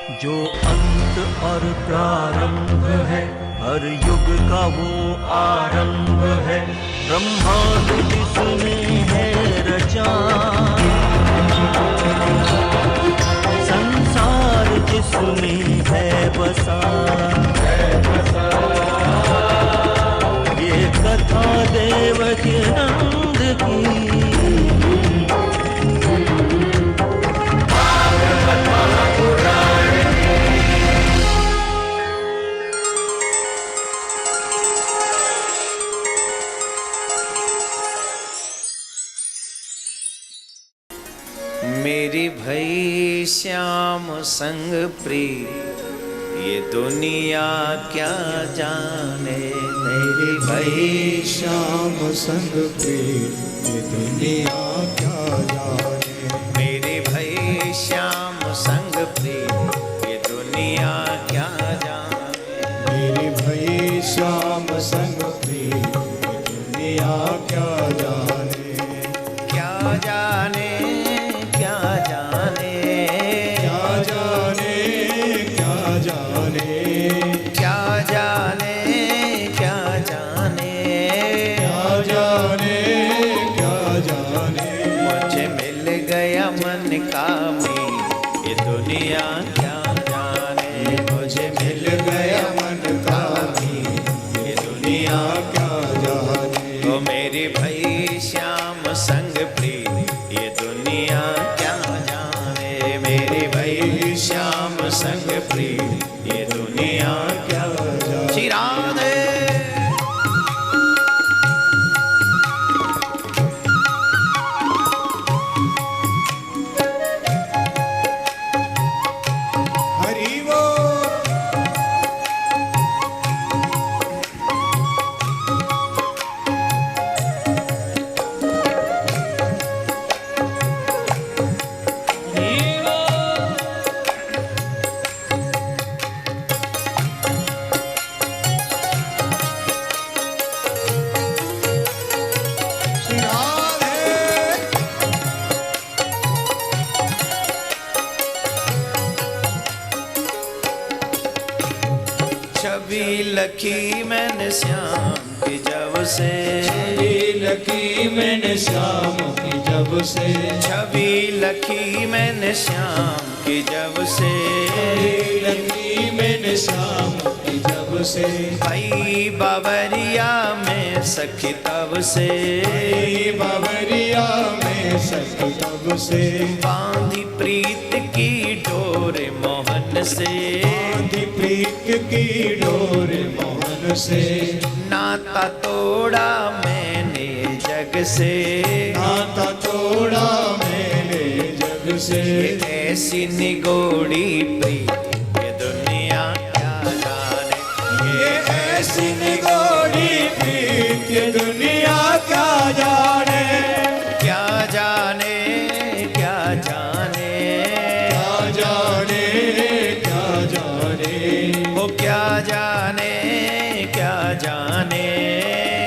जो अंत और प्रारंभ है, हर युग का वो आरंभ है। ब्रह्मांड जिसने है रचा, संसार जिसने है बसा, ये कथा देवकी नंद की। मेरी भई श्याम संग प्रिय, ये दुनिया क्या जाने। मेरी भई श्याम संग प्रिय, ये दुनिया क्या जाने। मेरी भई श्याम संग प्रिय, ये दुनिया क्या जाने। मेरी भई श्याम संग प्रिय, ये दुनिया क्या जाने। क्या जाने क्या जाने, क्या जाने क्या जाने, क्या जाने क्या जाने, क्या जाने क्या जाने। मुझे मिल गया मन का मी, ये दुनिया क्या जाने। मुझे मिल गया मन का मी, ये दुनिया क्या जाने। तो मेरी भई श्याम संग प्रिय, ये दुनिया क्या जाने। मेरी भई श्याम संग प्रिय, ये दुनिया क्या जाने। श्री राधे। हरि बोल। श्री राधे। छवि लखी मैंने श्याम की जब से, लकी मैंने श्याम की जब से। छवि लखी मैंने श्याम की जब से। लकी मैंने श्याम की जब से। भाई बाबरिया में सखी तब से। बाबरिया में सखी तब से। बांधी प्रीत की डोर मोहन से। बांधी प्रीत की डोर मोहन से। नाता तोड़ा मैंने जग से। नाता तोड़ा मैंने जग से। ऐसी निगोड़ी प्रीत, ये दुनिया क्या जाने। ये ऐसी निगोड़ी प्रीत, ये दुनिया क्या जाने। क्या जाने क्या जाने, क्या जाने क्या जाने। वो क्या जाने क्या जाने,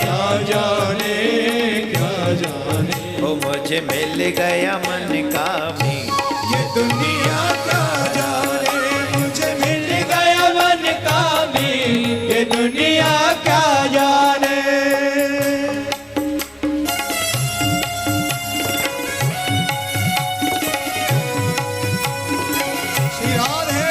क्या जाने क्या जाने। वो मुझे मिल गया मन का भी, ये दुनिया क्या जाने। मुझे मिल गया मन का भी, ये दुनिया क्या जाने। श्री राधे।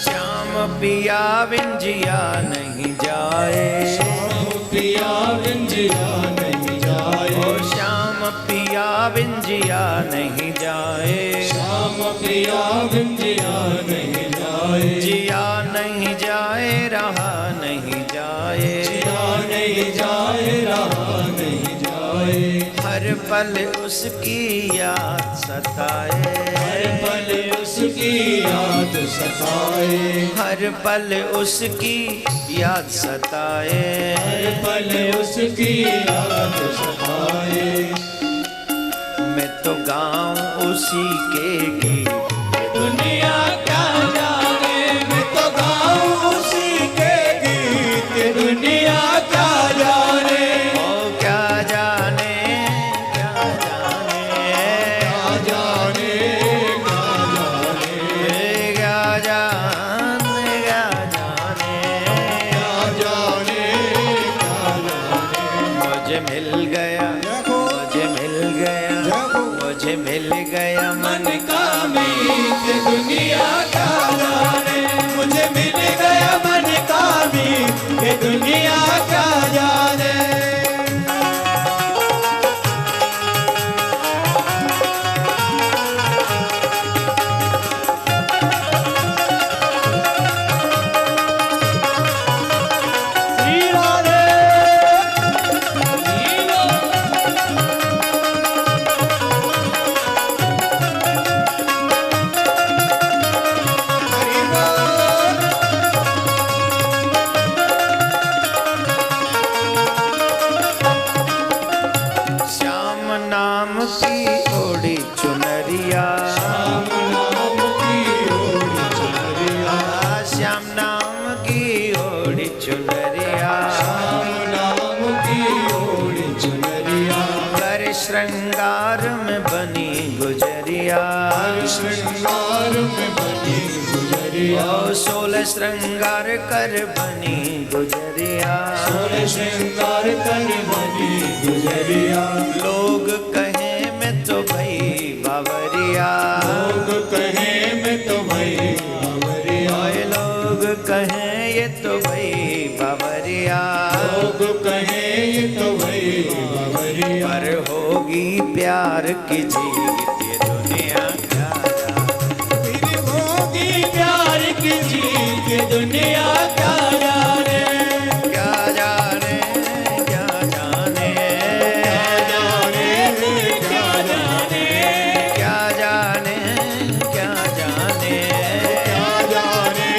श्याम पिया विंजिया नहीं जाए। श्याम पिया विंजिया नहीं जाए। ओ श्याम पिया विंजिया नहीं जाए। श्याम पिया विंजिया नहीं जाए। जिया नहीं जाए रहा नहीं जाए। जिया नहीं जाए रहा नहीं जाए। हर पल उसकी याद सताए। हर पल उसकी याद सताए। हर पल उसकी याद सताए। हर पल उसकी याद सताए। मैं तो गाऊं उस उसी के गीत ये दुनिया क्या जाने। मैं तो गाऊं उसी के गीत, ये दुनिया क्या जाने। ओ क्या जाने, क्या जाने, क्या जाने, क्या जाने, क्या जाने, क्या जाने, क्या जाने, क्या जाने। मुझे मिल गया, मुझे मिल गया, मुझे मिल गया मन का मीत, ये दुनिया क्या जाने। मुझे मिल गया मन का मीत, ये दुनिया क्या जाने। श्री राधे, हरि बोल। श्याम नाम की ओढ़ी चुनरिया, राम नाम की ओढ़ी चुनरिया, श्याम नाम की ओढ़ी चुनरिया, राम नाम की ओढ़ी चुनरिया। कर श्रृंगार में बनी गुजरिया, श्रृंगार में बनी गुजरिया, ओ 16 श्रृंगार कर बनी गुजरिया। सोलह श्रृंगार कर बनी गुजरिया। लोग कहे मैं तो भई बावरिया, लोग कहे मैं तो भई बावरिया, ओए लोग कहे ये तो भई बावरिया। लोग कहे ये तो भई बावरिया। पर होगी प्यार की जीत ये दुनिया क्या जाने। फिर होगी प्यार की जीत, ये दुनिया क्या जाने। क्या जाने, क्या जाने, क्या जाने, क्या जाने, क्या जाने, क्या जाने, क्या जाने,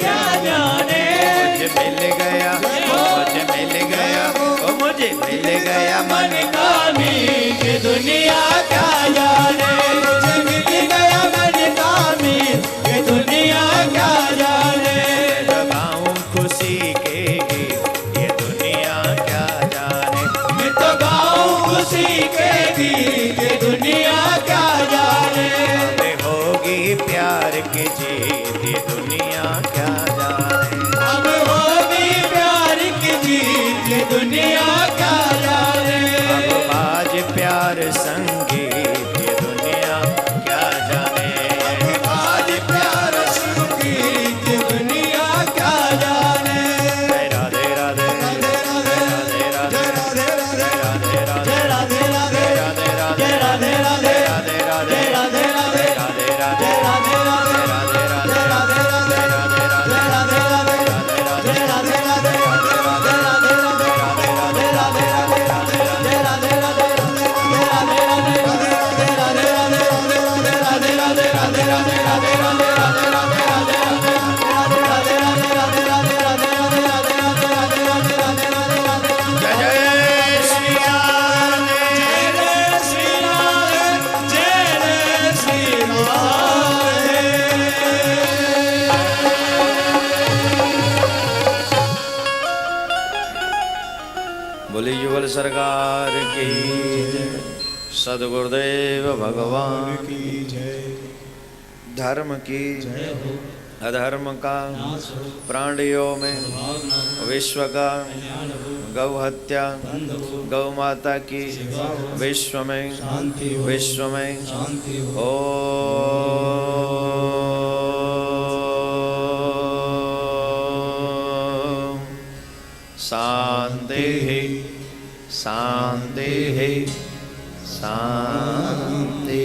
क्या जाने। मुझे मिल गया, मुझे मिल गया, ओ मुझे मिल गया मन का मीत, ये दुनिया क्या जाने। मुझे मिल गया मन का मीत, ये दुनिया क्या जाने। लगाऊं खुशी के गीत ये दुनिया क्या जाने। मैं तो गाऊं खुशी के गीत, ये दुनिया क्या जाने। अब होगी प्यार की जीत ये दुनिया क्या जाने। अब होगी प्यार की जीत, ये दुनिया क्या जाने। अब बाज प्यार संगीत ये दुनिया क्या जाने। आज प्यार संगीत, ये दुनिया क्या जाने। राधे राधे, राधे राधे, राधे राधे, राधे राधे, राधे राधे, राधे राधे, राधे राधे, राधे राधे, राधे राधे, राधे राधे, राधे राधे, बोली युगल सरकार की सदगुरुदेव भगवान की जय। धर्म की अधर्म का प्राणियों में विश्व का गौ हत्या गौ माता की विश्व में विश्व में ओम शांति शांति शांति।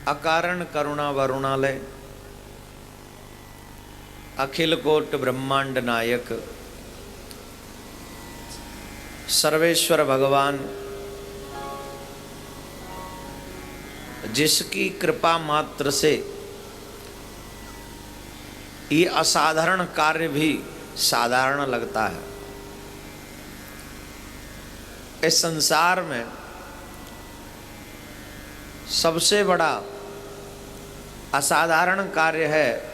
अकारण करुणा वरुणालय अखिल कोट ब्रह्मांड नायक सर्वेश्वर भगवान जिसकी कृपा मात्र से ये असाधारण कार्य भी साधारण लगता है। इस संसार में सबसे बड़ा असाधारण कार्य है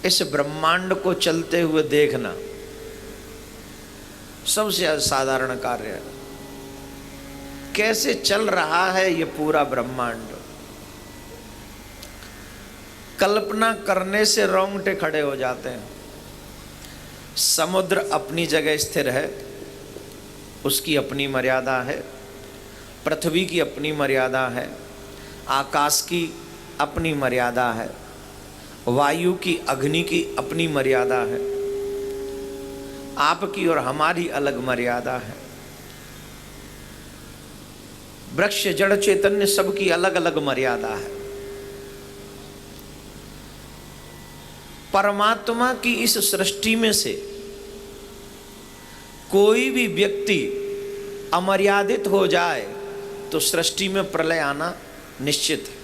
इस ब्रह्मांड को चलते हुए देखना। सबसे असाधारण कार्य है कैसे चल रहा है ये पूरा ब्रह्मांड। कल्पना करने से रोंगटे खड़े हो जाते हैं। समुद्र अपनी जगह स्थिर है, उसकी अपनी मर्यादा है। पृथ्वी की अपनी मर्यादा है, आकाश की अपनी मर्यादा है, वायु की अग्नि की अपनी मर्यादा है, आपकी और हमारी अलग मर्यादा है। वृक्ष जड़ चैतन्य सबकी अलग अलग मर्यादा है। परमात्मा की इस सृष्टि में से कोई भी व्यक्ति अमर्यादित हो जाए तो सृष्टि में प्रलय आना निश्चित है।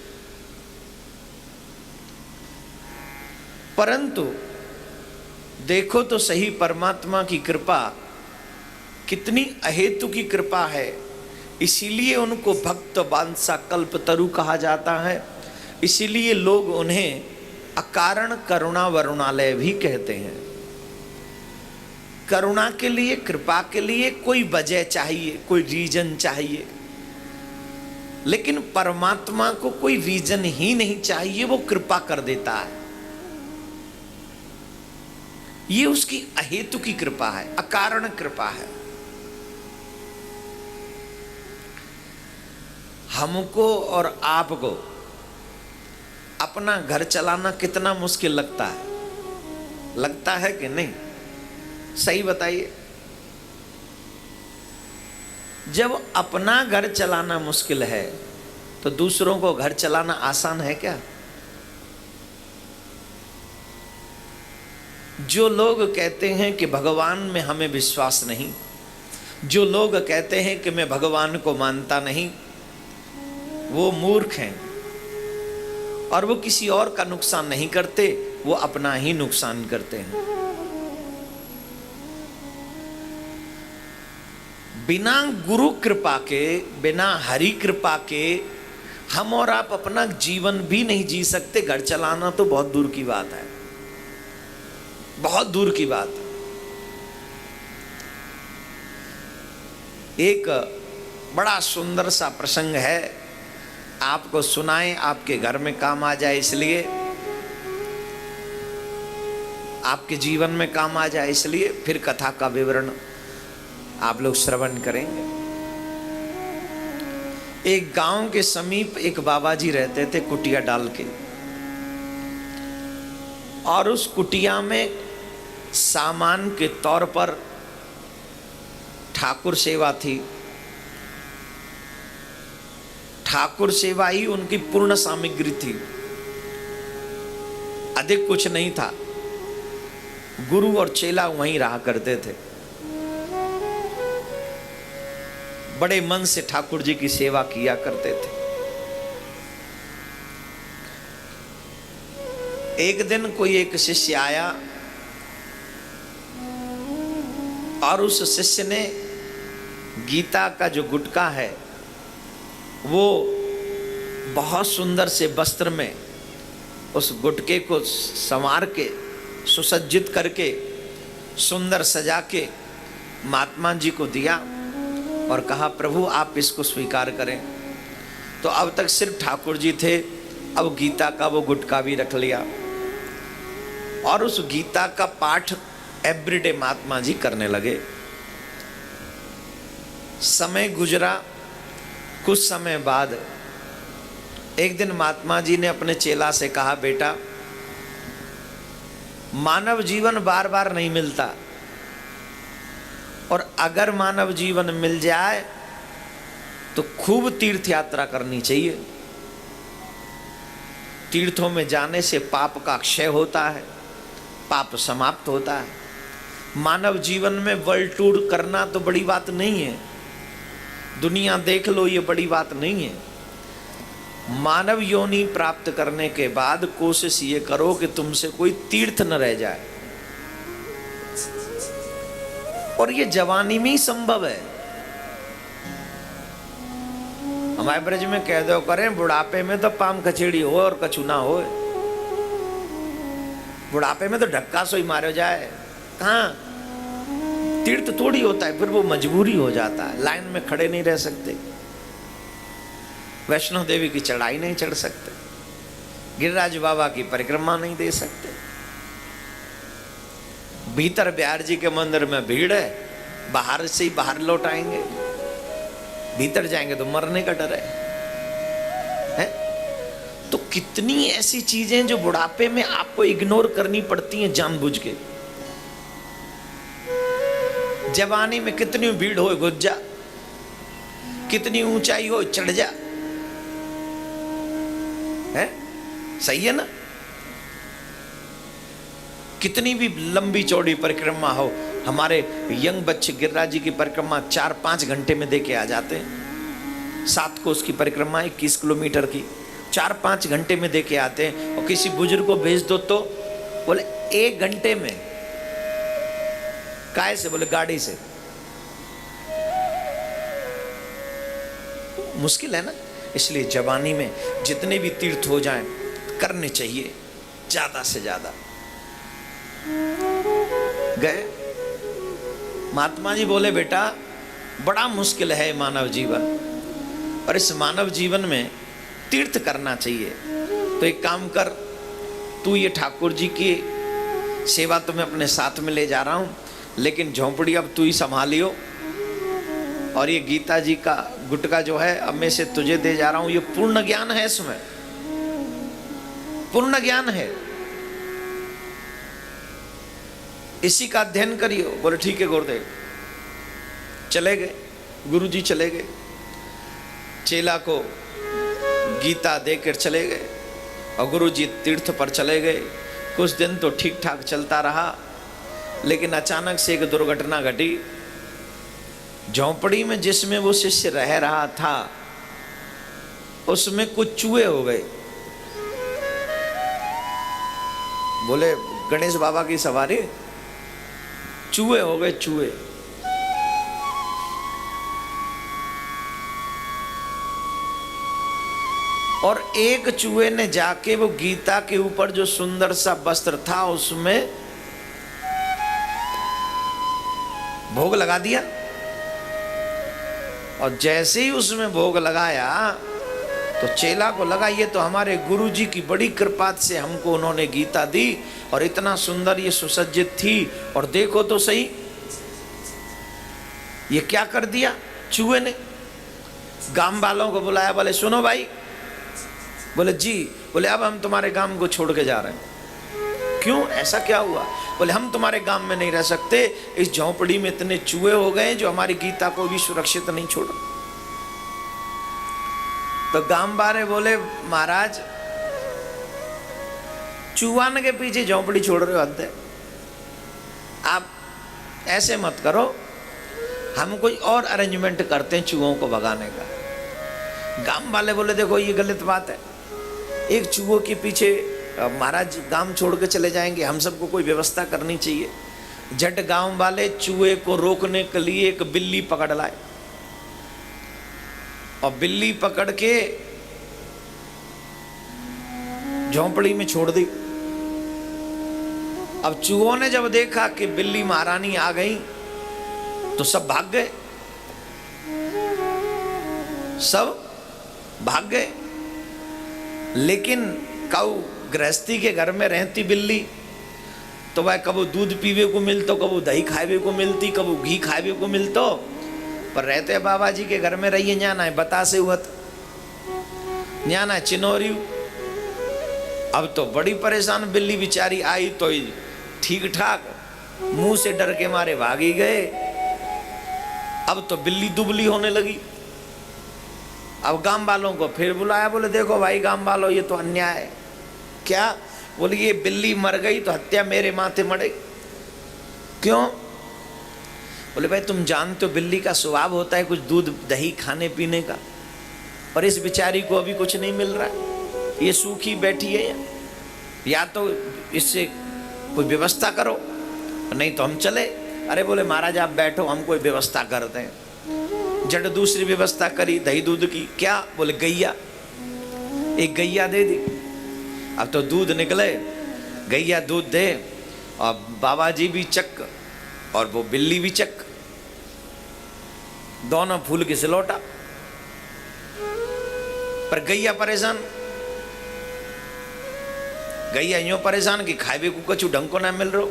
परंतु देखो तो सही, परमात्मा की कृपा कितनी अहेतु की कृपा है। इसीलिए उनको भक्त बांसा कल्पतरु कहा जाता है। इसीलिए लोग उन्हें अकारण करुणा वरुणालय भी कहते हैं। करुणा के लिए, कृपा के लिए कोई वजह चाहिए, कोई रीजन चाहिए, लेकिन परमात्मा को कोई रीजन ही नहीं चाहिए, वो कृपा कर देता है। ये उसकी अहेतु की कृपा है, अकारण कृपा है। हमको और आपको अपना घर चलाना कितना मुश्किल लगता है, लगता है कि नहीं? सही बताइए। जब अपना घर चलाना मुश्किल है तो दूसरों को घर चलाना आसान है क्या? जो लोग कहते हैं कि भगवान में हमें विश्वास नहीं, जो लोग कहते हैं कि मैं भगवान को मानता नहीं, वो मूर्ख हैं और वो किसी और का नुकसान नहीं करते, वो अपना ही नुकसान करते हैं। बिना गुरु कृपा के, बिना हरि कृपा के हम और आप अपना जीवन भी नहीं जी सकते। घर चलाना तो बहुत दूर की बात है, बहुत दूर की बात। एक बड़ा सुंदर सा प्रसंग है, आपको सुनाएं, आपके घर में काम आ जाए, इसलिए आपके जीवन में काम आ जाए, इसलिए फिर कथा का विवरण आप लोग श्रवण करेंगे। एक गांव के समीप एक बाबा जी रहते थे, कुटिया डाल के, और उस कुटिया में सामान के तौर पर ठाकुर सेवा थी। ठाकुर सेवा ही उनकी पूर्ण सामग्री थी, अधिक कुछ नहीं था। गुरु और चेला वहीं रहा करते थे। बड़े मन से ठाकुर जी की सेवा किया करते थे। एक दिन कोई एक शिष्य आया और उस शिष्य ने गीता का जो गुटका है वो बहुत सुंदर से वस्त्र में उस गुटके को संवार के, सुसज्जित करके, सुंदर सजा के महात्मा जी को दिया और कहा, प्रभु आप इसको स्वीकार करें। तो अब तक सिर्फ ठाकुर जी थे, अब गीता का वो गुटका भी रख लिया और उस गीता का पाठ एवरीडे महात्मा जी करने लगे। समय गुजरा, कुछ समय बाद एक दिन महात्मा जी ने अपने चेला से कहा, बेटा मानव जीवन बार बार नहीं मिलता, और अगर मानव जीवन मिल जाए तो खूब तीर्थ यात्रा करनी चाहिए। तीर्थों में जाने से पाप का क्षय होता है, पाप समाप्त होता है। मानव जीवन में वर्ल्ड टूर करना तो बड़ी बात नहीं है, दुनिया देख लो, ये बड़ी बात नहीं है। मानव योनि प्राप्त करने के बाद कोशिश ये करो कि तुमसे कोई तीर्थ न रह जाए, और ये जवानी में ही संभव है। हमारे ब्रज में कह दो करें बुढ़ापे में तो पाम कचेड़ी हो और कछु ना हो, बुढ़ापे में तो ढक्का सोई मारो जाए, कहाँ तीर्थ थोड़ी होता है, फिर वो मजबूरी हो जाता है, लाइन में खड़े नहीं रह सकते, वैष्णो देवी की चढ़ाई नहीं चढ़ सकते, गिरिराज बाबा की परिक्रमा नहीं दे सकते, भीतर बिहार जी के मंदिर में भीड़ है, बाहर से ही बाहर लौट आएंगे, भीतर जाएंगे तो मरने का डर है? तो कितनी ऐसी चीजें जो बुढ़ापे में आपको इग्नोर करनी पड़ती हैं जानबूझ के। जवानी में कितनी भीड़ हो घुस जा, कितनी ऊंचाई हो चढ़ जा, है सही है ना? कितनी भी लंबी चौड़ी परिक्रमा हो, हमारे यंग बच्चे गिरिराज जी की परिक्रमा 4-5 घंटे में देके आ जाते हैं। 7 कोस की परिक्रमा 21 किलोमीटर की 4-5 घंटे में देके आते हैं, और किसी बुजुर्ग को भेज दो तो बोले 1 घंटे में। काय से? बोले गाड़ी से। मुश्किल है ना? इसलिए जवानी में जितने भी तीर्थ हो जाएं करने चाहिए, ज्यादा से ज्यादा। गए महात्मा जी बोले बेटा बड़ा मुश्किल है मानव जीवन, और इस मानव जीवन में तीर्थ करना चाहिए। तो एक काम कर, तू ये ठाकुर जी की सेवा तो मैं अपने साथ में ले जा रहा हूं, लेकिन झोंपड़ी अब तू ही संभालियो, और ये गीता जी का गुटका जो है अब मैं से तुझे दे जा रहा हूं। ये पूर्ण ज्ञान है, इसमें पूर्ण ज्ञान है, इसी का अध्ययन करियो। बोले ठीक है गुरुदेव। चले गए, गुरु जी चले गए, चेला को गीता देकर चले गए, और गुरु जी तीर्थ पर चले गए। कुछ दिन तो ठीक ठाक चलता रहा, लेकिन अचानक से एक दुर्घटना घटी। झोंपड़ी में जिसमें वो शिष्य रह रहा था उसमें कुछ चूहे हो गए। बोले गणेश बाबा की सवारी, चूहे हो गए, चूहे। और एक चूहे ने जाके वो गीता के ऊपर जो सुंदर सा वस्त्र था उसमें भोग लगा दिया, और जैसे ही उसमें भोग लगाया तो चेला को लगा ये तो हमारे गुरु जी की बड़ी कृपा से हमको उन्होंने गीता दी, और इतना सुंदर ये सुसज्जित थी, और देखो तो सही ये क्या कर दिया चूहे ने। गांव वालों को बुलाया, बोले सुनो भाई। बोले जी। बोले अब हम तुम्हारे गांव को छोड़ के जा रहे हैं। क्यों, ऐसा क्या हुआ? बोले हम तुम्हारे गांव में नहीं रह सकते, इस झोंपड़ी में इतने चूहे हो गए जो हमारी गीता को भी सुरक्षित नहीं छोड़। तो गांव वाले बोले महाराज चूहान के पीछे झोंपड़ी छोड़ रहे हो, हद है, आप ऐसे मत करो, हम कोई और अरेंजमेंट करते हैं चूहों को भगाने का। गांव वाले बोले देखो ये गलत बात है, एक चूहों के पीछे महाराज गांव छोड़ के चले जाएंगे, हम सबको कोई व्यवस्था करनी चाहिए। झट गांव वाले चूहे को रोकने के लिए एक बिल्ली पकड़ लाए, और बिल्ली पकड़ के झोंपड़ी में छोड़ दी। अब चूहों ने जब देखा कि बिल्ली महारानी आ गई तो सब भाग गए, सब भाग गए। लेकिन काऊ गृहस्थी के घर में रहती बिल्ली तो वह कबो दूध पीवे को मिलतो, कबो दही खावे को मिलती, कबो घी खावे को मिलतो, पर रहते बाबा जी के घर में रहिए न्याना है बतासे हुत, न्याना चिनोरी। अब तो बड़ी परेशान बिल्ली बेचारी आई तो ठीक ठाक, मुंह से डर के मारे भागी गए। अब तो बिल्ली दुबली होने लगी। अब गांव वालों को फिर बुलाया, बोले देखो भाई गांव वालों ये तो अन्याय है। क्या? बोले ये बिल्ली मर गई तो हत्या मेरे माथे मरे। क्यों? बोले भाई तुम जानते हो बिल्ली का स्वभाव होता है कुछ दूध दही खाने पीने का, और इस बेचारी को अभी कुछ नहीं मिल रहा, ये सूखी बैठी है, या तो इससे कोई व्यवस्था करो, नहीं तो हम चले। अरे बोले महाराज आप बैठो, हम कोई व्यवस्था करते हैं। जड़ दूसरी व्यवस्था करी दही दूध की। क्या? बोले गैया, एक गैया दे दी। अब तो दूध निकले, गैया दूध दे, और बाबा जी भी चक और वो बिल्ली भी चक, दोनों फूल की सिलौटा। पर गैया परेशान, गैया यूं परेशान कि खाए को कछु ढंग को ना मिल रो।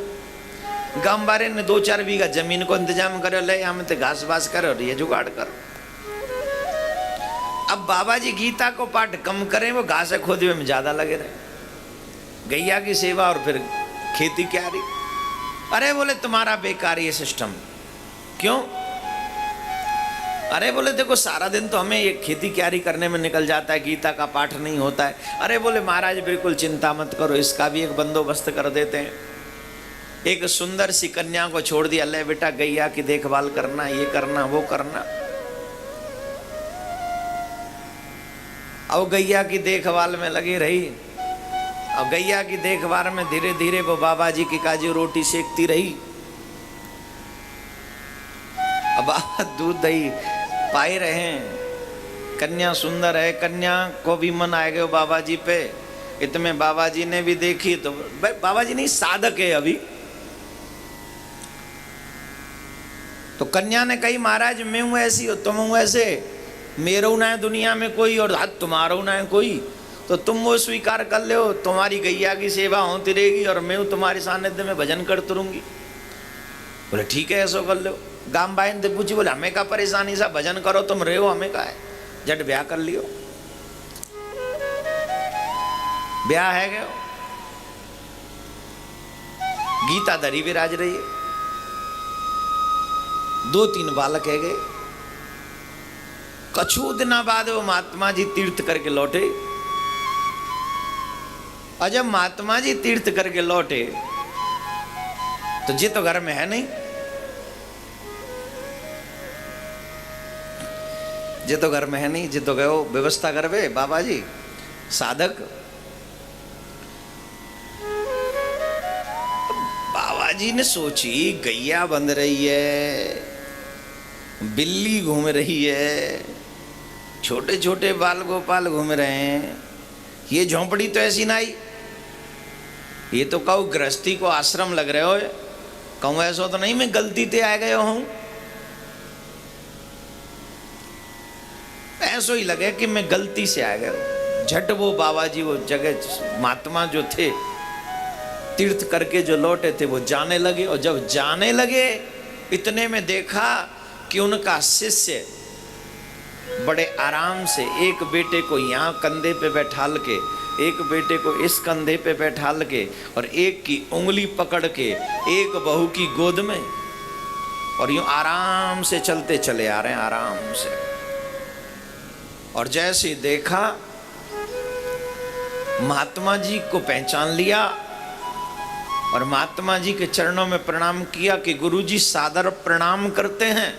गांव बारे ने 2-4 बीघा जमीन को इंतजाम करे, ले हम तो घास बास करो और ये जुगाड़ करो। अब बाबा जी गीता को पाठ कम करें, वो घास खोदने में ज्यादा लगे रहे, गैया की सेवा और फिर खेती क्या रही। अरे बोले तुम्हारा बेकार ये सिस्टम। क्यों? अरे बोले देखो सारा दिन तो हमें ये खेती क्यारी करने में निकल जाता है, गीता का पाठ नहीं होता है। अरे बोले महाराज बिल्कुल चिंता मत करो, इसका भी एक बंदोबस्त कर देते हैं। एक सुंदर सी कन्या को छोड़ दिया, ले बेटा गैया की देखभाल करना, ये करना वो करना। अब गैया की देखभाल में लगी रही। अब गैया की देखभाल में धीरे धीरे वो बाबा जी की काजू रोटी सेकती रही। अब दूध दही पाए रहे हैं, कन्या सुंदर है, कन्या को भी मन आ गया बाबा जी पे। इतने बाबा जी ने भी देखी तो बाबा जी नहीं साधक है अभी, तो कन्या ने कही महाराज मैं हूं ऐसी हो, तुम हूं ऐसे, मेरा ना है दुनिया में कोई और हाथ तुम्हारा ना है कोई, तो तुम वो स्वीकार कर ले, तुम्हारी गैया की सेवा होती रहेगी और मैं तुम्हारे सानिध्य में भजन करती रहूंगी। बोले ठीक है ऐसा कर लो। गांव बाइन ने पूछी, बोले हमें का परेशानी सा, भजन करो तुम रहे हो, हमें का है, जट ब्याह कर लियो। ब्याह है गयो, गीता धरी विराज रही है, 2-3 बालक है गए। कछु दिना बाद वो महात्मा जी तीर्थ करके लौटे। और जब महात्मा जी तीर्थ करके लौटे तो जी तो घर में है नहीं, जे तो घर में है नहीं, जे तो गयो व्यवस्था करवे बाबा जी साधक। बाबा जी ने सोची गैया बंध रही है, बिल्ली घूम रही है, छोटे छोटे बाल गोपाल घूम रहे हैं, ये झोंपड़ी तो ऐसी ना आई, ये तो कहूँ गृहस्थी को आश्रम लग रहे हो, कहूँ ऐसा तो नहीं मैं गलती से आ गया हूं, ऐसा ही लगे कि मैं गलती से आ गया। झट वो बाबा जी वो जगह महात्मा जो थे तीर्थ करके जो लौटे थे वो जाने लगे। और जब जाने लगे इतने में देखा कि उनका शिष्य बड़े आराम से एक बेटे को यहाँ कंधे पे बैठाल के, एक बेटे को इस कंधे पे बैठाल के, और एक की उंगली पकड़ के एक बहू की गोद में, और यूं आराम से चलते चले आ रहे हैं आराम से। और जैसे देखा महात्मा जी को पहचान लिया और महात्मा जी के चरणों में प्रणाम किया कि गुरुजी सादर प्रणाम करते हैं,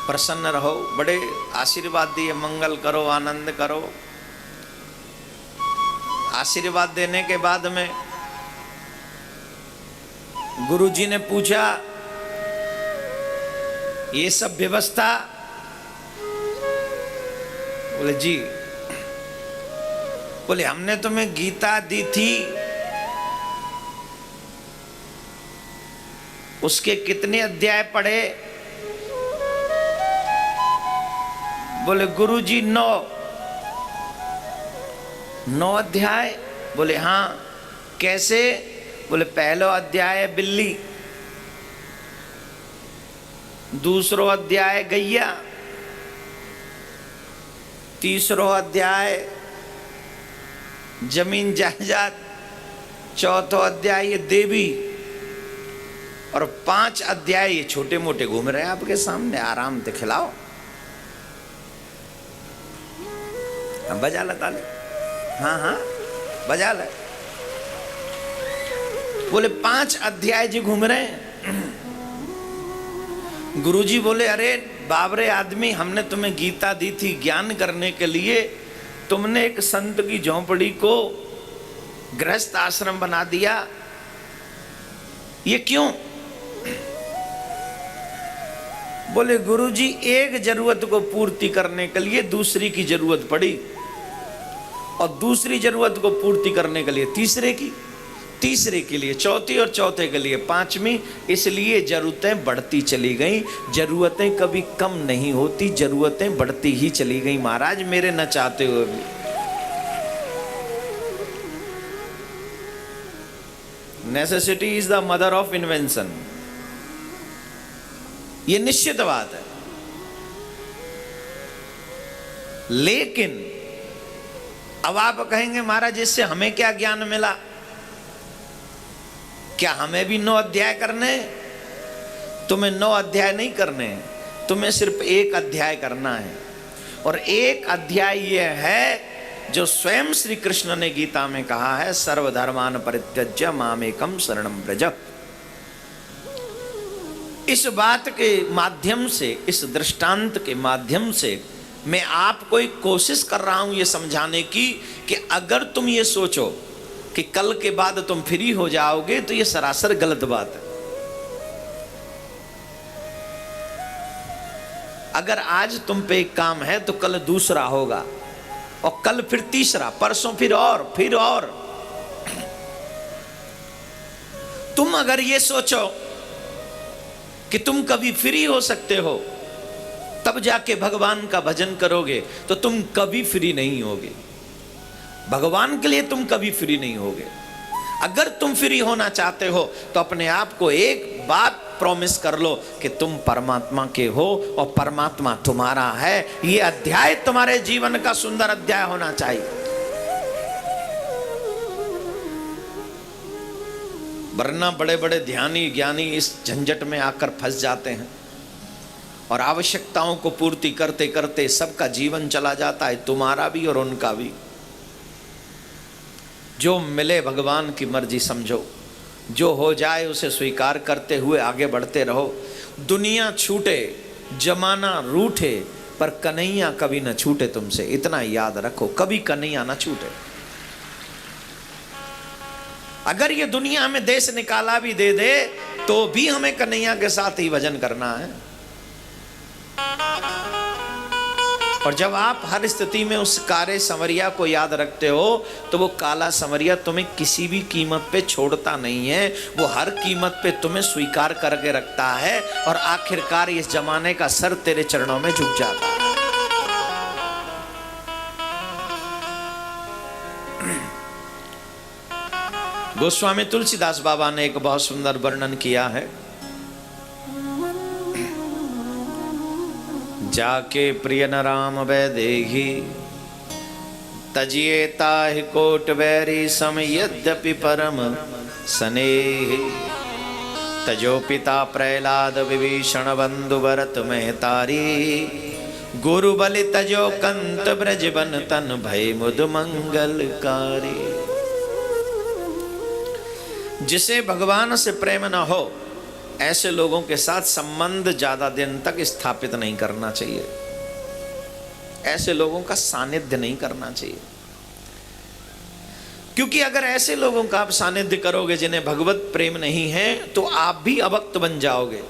प्रसन्न रहो, बड़े आशीर्वाद दिए, मंगल करो, आनंद करो। आशीर्वाद देने के बाद में गुरुजी ने पूछा ये सब व्यवस्था? बोले जी। बोले हमने तुम्हें गीता दी थी, उसके कितने अध्याय पढ़े? बोले गुरुजी 9 अध्याय। बोले हाँ कैसे? बोले पहला अध्याय बिल्ली, दूसरो अध्याय गैया, तीसरो अध्याय जमीन जायदाद, चौथो अध्याय ये देवी, और 5 अध्याय ये छोटे मोटे घूम रहे हैं आपके सामने, आराम से खिलाओ। हम बजा ला ताली, हाँ हाँ बजा ला। बोले 5 अध्याय जी घूम रहे हैं। गुरुजी बोले अरे बाबरे आदमी, हमने तुम्हें गीता दी थी ज्ञान करने के लिए, तुमने एक संत की झोंपड़ी को गृहस्थ आश्रम बना दिया, ये क्यों? बोले गुरुजी, एक जरूरत को पूर्ति करने के लिए दूसरी की जरूरत पड़ी, और दूसरी जरूरत को पूर्ति करने के लिए तीसरे की, तीसरे के लिए चौथी, और चौथे के लिए पांचवी, इसलिए जरूरतें बढ़ती चली गई। जरूरतें कभी कम नहीं होती, जरूरतें बढ़ती ही चली गई महाराज, मेरे न चाहते हुए भी। Necessity is the mother of invention, ये निश्चित बात है। लेकिन अब आप कहेंगे महाराज इससे हमें क्या ज्ञान मिला? क्या हमें भी 9 अध्याय करने? तुम्हें 9 अध्याय नहीं करने, तुम्हें सिर्फ एक अध्याय करना है। और एक अध्याय यह है जो स्वयं श्री कृष्ण ने गीता में कहा है, सर्वधर्मान परित्यज्य मामेकम शरणं व्रज। इस बात के माध्यम से, इस दृष्टांत के माध्यम से मैं आपको एक कोशिश कर रहा हूं ये समझाने की कि अगर तुम ये सोचो कि कल के बाद तुम फ्री हो जाओगे तो ये सरासर गलत बात है। अगर आज तुम पे एक काम है तो कल दूसरा होगा, और कल फिर तीसरा, परसों फिर और। तुम अगर ये सोचो कि तुम कभी फ्री हो सकते हो तब जाके भगवान का भजन करोगे तो तुम कभी फ्री नहीं होगे। भगवान के लिए तुम कभी फ्री नहीं होगे। अगर तुम फ्री होना चाहते हो तो अपने आप को एक बात प्रॉमिस कर लो कि तुम परमात्मा के हो और परमात्मा तुम्हारा है। ये अध्याय तुम्हारे जीवन का सुंदर अध्याय होना चाहिए। वरना बड़े बड़े ध्यानी ज्ञानी इस झंझट में आकर फंस जाते हैं और आवश्यकताओं को पूर्ति करते करते सबका जीवन चला जाता है, तुम्हारा भी और उनका भी। जो मिले भगवान की मर्जी समझो, जो हो जाए उसे स्वीकार करते हुए आगे बढ़ते रहो। दुनिया छूटे, जमाना रूठे, पर कन्हैया कभी न छूटे तुमसे, इतना याद रखो, कभी कन्हैया न छूटे। अगर ये दुनिया में देश निकाला भी दे दे तो भी हमें कन्हैया के साथ ही भजन करना है। और जब आप हर स्थिति में उस काले संवरिया को याद रखते हो तो वो काला संवरिया तुम्हें किसी भी कीमत पे छोड़ता नहीं है, वो हर कीमत पे तुम्हें स्वीकार करके रखता है और आखिरकार इस जमाने का सर तेरे चरणों में झुक जाता है। गोस्वामी तुलसीदास बाबा ने एक बहुत सुंदर वर्णन किया है। जाके प्रिय न राम वैदेही तजिए ताहि कोट वैरी सम यद्यपि परम स्नेहि तजो पिता प्रहलाद विभीषण बंधु भरत महतारी गुरु बलि तजो कंत ब्रज बन तन भय मुद मंगलकारी। जिसे भगवान से प्रेम न हो ऐसे लोगों के साथ संबंध ज्यादा दिन तक स्थापित नहीं करना चाहिए, ऐसे लोगों का सानिध्य नहीं करना चाहिए। क्योंकि अगर ऐसे लोगों का आप सानिध्य करोगे जिन्हें भगवत प्रेम नहीं है तो आप भी अभक्त बन जाओगे।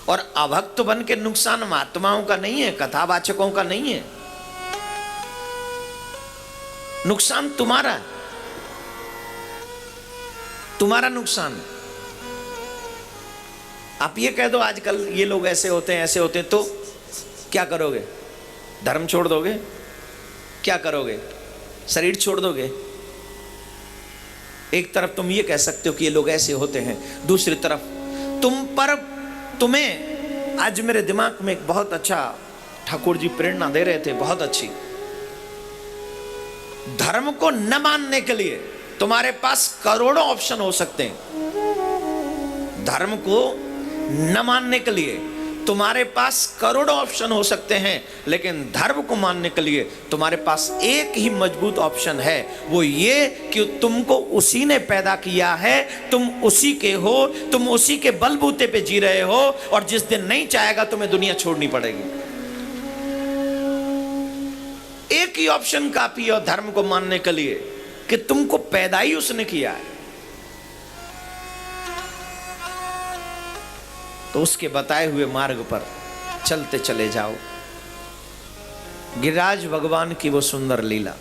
और अभक्त बन के नुकसान महात्माओं का नहीं है, कथावाचकों का नहीं है, नुकसान तुम्हारा है, तुम्हारा नुकसान है। आप ये कह दो आजकल ये लोग ऐसे होते हैं ऐसे होते हैं, तो क्या करोगे? धर्म छोड़ दोगे? क्या करोगे? शरीर छोड़ दोगे? एक तरफ तुम ये कह सकते हो कि ये लोग ऐसे होते हैं, दूसरी तरफ तुम्हें आज मेरे दिमाग में एक बहुत अच्छा ठाकुर जी प्रेरणा दे रहे थे, बहुत अच्छी। धर्म को न मानने के लिए तुम्हारे पास करोड़ों ऑप्शन हो सकते हैं। धर्म को न मानने के लिए तुम्हारे पास करोड़ों ऑप्शन हो सकते हैं, लेकिन धर्म को मानने के लिए तुम्हारे पास एक ही मजबूत ऑप्शन है, वो ये कि तुमको उसी ने पैदा किया है, तुम उसी के हो, तुम उसी के बलबूते पे जी रहे हो, और जिस दिन नहीं चाहेगा तुम्हें दुनिया छोड़नी पड़ेगी। एक ही ऑप्शन काफी है धर्म को मानने के लिए, कि तुमको पैदा ही उसने किया है। तो उसके बताए हुए मार्ग पर चलते चले जाओ। गिरिराज भगवान की वो सुंदर लीला,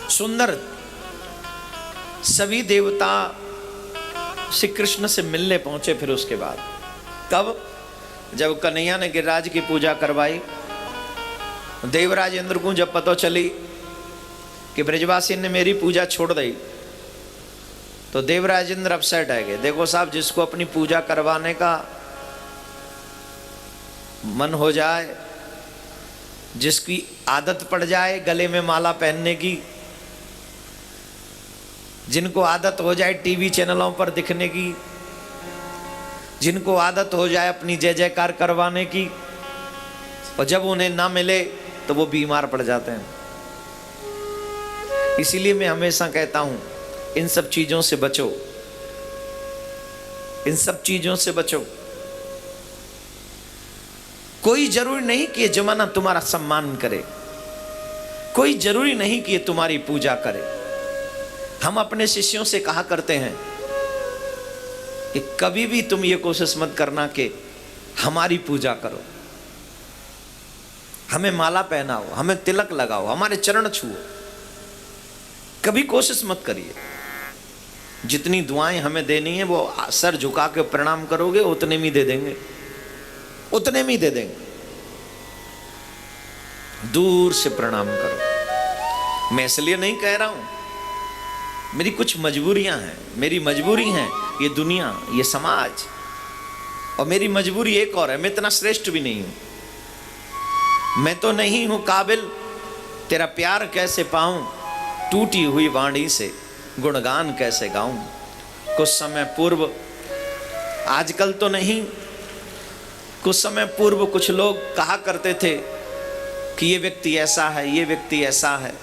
सुंदर। सभी देवता श्री कृष्ण से मिलने पहुंचे। फिर उसके बाद कब, जब कन्हैया ने गिरिराज की पूजा करवाई, देवराज इंद्र को जब पता चली कि ब्रजवासी ने मेरी पूजा छोड़ दी, तो देवराज इंद्र अपसेट है गए। देखो साहब, जिसको अपनी पूजा करवाने का मन हो जाए, जिसकी आदत पड़ जाए गले में माला पहनने की, जिनको आदत हो जाए टीवी चैनलों पर दिखने की, जिनको आदत हो जाए अपनी जय जयकार करवाने की, और जब उन्हें ना मिले तो वो बीमार पड़ जाते हैं। इसीलिए मैं हमेशा कहता हूं, इन सब चीजों से बचो, इन सब चीजों से बचो। कोई जरूरी नहीं कि ये जमाना तुम्हारा सम्मान करे, कोई जरूरी नहीं कि ये तुम्हारी पूजा करे। हम अपने शिष्यों से कहा करते हैं कि कभी भी तुम ये कोशिश मत करना कि हमारी पूजा करो, हमें माला पहनाओ, हमें तिलक लगाओ, हमारे चरण छुओ। कभी कोशिश मत करिए। जितनी दुआएं हमें देनी है वो सर झुका के प्रणाम करोगे, उतने में दे देंगे, उतने में दे देंगे। दूर से प्रणाम करो। मैं इसलिए नहीं कह रहा हूं, मेरी कुछ मजबूरियां हैं, मेरी मजबूरी है ये दुनिया, ये समाज, और मेरी मजबूरी एक और है, मैं इतना श्रेष्ठ भी नहीं हूं। मैं तो नहीं हूं काबिल तेरा प्यार कैसे पाऊं, टूटी हुई वाणी से गुणगान कैसे गाऊं। कुछ समय पूर्व, आजकल तो नहीं, कुछ समय पूर्व कुछ लोग कहा करते थे कि ये व्यक्ति ऐसा है, ये व्यक्ति ऐसा है,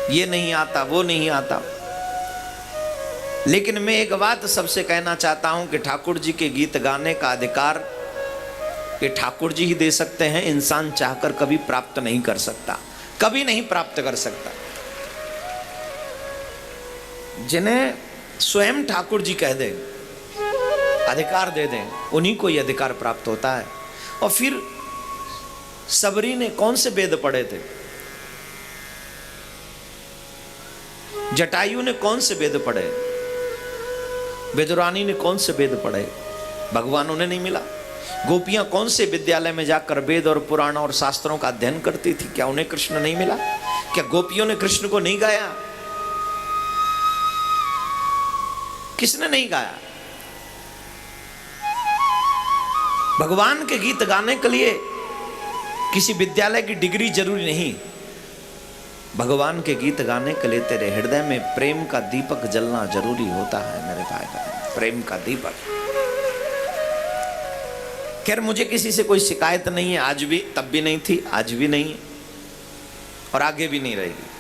ये नहीं आता, वो नहीं आता। लेकिन मैं एक बात सबसे कहना चाहता हूं कि ठाकुर जी के गीत गाने का अधिकार ये ठाकुर जी ही दे सकते हैं। इंसान चाहकर कभी प्राप्त नहीं कर सकता, कभी नहीं प्राप्त कर सकता। जिन्हें स्वयं ठाकुर जी कह दें, अधिकार दे दें, उन्हीं को यह अधिकार प्राप्त होता है। और फिर सबरी ने कौन से वेद पढ़े थे, जटायु ने कौन से वेद पढ़े, विदुरानी ने कौन से वेद पढ़े, भगवान उन्हें नहीं मिला। गोपियां कौन से विद्यालय में जाकर वेद और पुराण और शास्त्रों का अध्ययन करती थी, क्या उन्हें कृष्ण नहीं मिला? क्या गोपियों ने कृष्ण को नहीं गाया? किसने नहीं गाया? भगवान के गीत गाने के लिए किसी विद्यालय की डिग्री जरूरी नहीं। भगवान के गीत गाने के लिए तेरे हृदय में प्रेम का दीपक जलना जरूरी होता है मेरे भाई बहन, प्रेम का दीपक। खैर, मुझे किसी से कोई शिकायत नहीं है, आज भी, तब भी नहीं थी, आज भी नहीं है, और आगे भी नहीं रहेगी।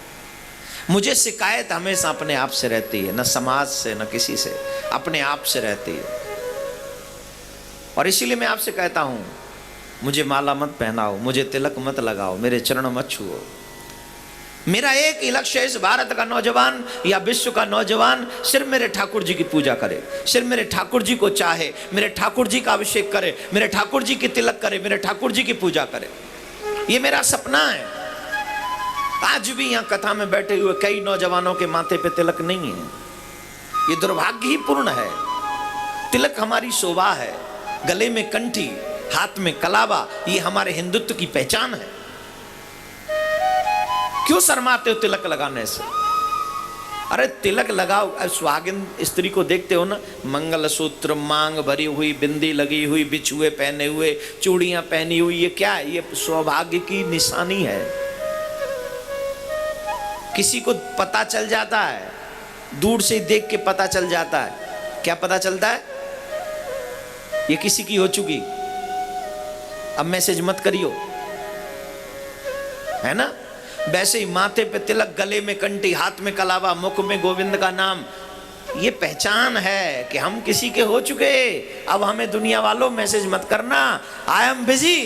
मुझे शिकायत हमेशा अपने आप से रहती है, न समाज से, न किसी से, अपने आप से रहती है। और इसीलिए मैं आपसे कहता हूं, मुझे माला मत पहनाओ, मुझे तिलक मत लगाओ, मेरे चरण मत छुओ। मेरा एक ही लक्ष्य है, इस भारत का नौजवान या विश्व का नौजवान सिर्फ मेरे ठाकुर जी की पूजा करे, सिर्फ मेरे ठाकुर जी को चाहे, मेरे ठाकुर जी का अभिषेक करे, मेरे ठाकुर जी की तिलक करे, मेरे ठाकुर जी की पूजा करे। ये मेरा सपना है। आज भी यहाँ कथा में बैठे हुए कई नौजवानों के माथे पे तिलक नहीं है। ये दुर्भाग्य ही पूर्ण है। तिलक हमारी शोभा है, गले में कंठी, हाथ में कलावा, ये हमारे हिंदुत्व की पहचान है। क्यों शर्माते हो तिलक लगाने से? अरे तिलक लगाओ। सुहागिन स्त्री को देखते हो ना, मंगलसूत्र, मांग भरी हुई, बिंदी लगी हुई, बिछुए पहने हुए, चूड़ियां पहनी हुई, ये क्या है? ये सौभाग्य की निशानी है। किसी को पता चल जाता है, दूर से देख के पता चल जाता है। क्या पता चलता है? ये किसी की हो चुकी, अब मैसेज मत करियो, है ना। वैसे ही माथे पे तिलक, गले में कंठी, हाथ में कलावा, मुख में गोविंद का नाम, ये पहचान है कि हम किसी के हो चुके। अब हमें दुनिया वालों मैसेज मत करना, I am busy,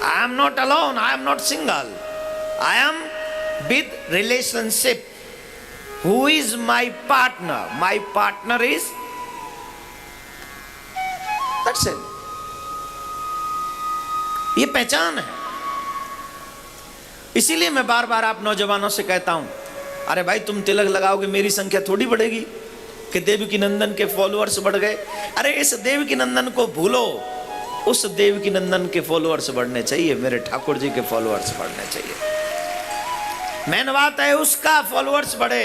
I am not alone, I am not single, I am with relationship. Who is my partner? My partner is, that's it. ये पहचान है। इसीलिए मैं बार बार आप नौजवानों से कहता हूं, अरे भाई तुम तिलक लगाओगे मेरी संख्या थोड़ी बढ़ेगी कि देवकी नंदन के फॉलोअर्स बढ़ गए। अरे इस देवकी नंदन को भूलो, उस देवकी नंदन के फॉलोअर्स बढ़ने चाहिए, मेरे ठाकुर जी के फॉलोअर्स बढ़ने चाहिए। मेन बात है उसका फॉलोअर्स बढ़े।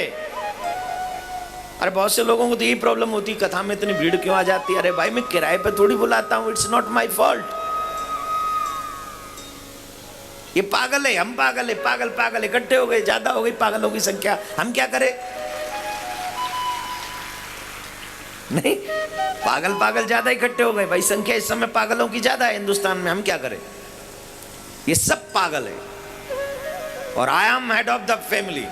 अरे बहुत से लोगों को तो यही प्रॉब्लम होती, कथा में इतनी भीड़ क्यों आ जाती है? अरे भाई मैं किराए पे थोड़ी बुलाता हूं, इट्स नॉट माई फॉल्ट। ये पागल है, हम पागल है, पागल पागल इकट्ठे हो गए, ज्यादा हो गई पागलों की संख्या, हम क्या करें? नहीं, पागल पागल ज्यादा इकट्ठे हो गए भाई, संख्या इस समय पागलों की ज्यादा है हिंदुस्तान में, हम क्या करें? ये सब पागल है। और I am head of the family,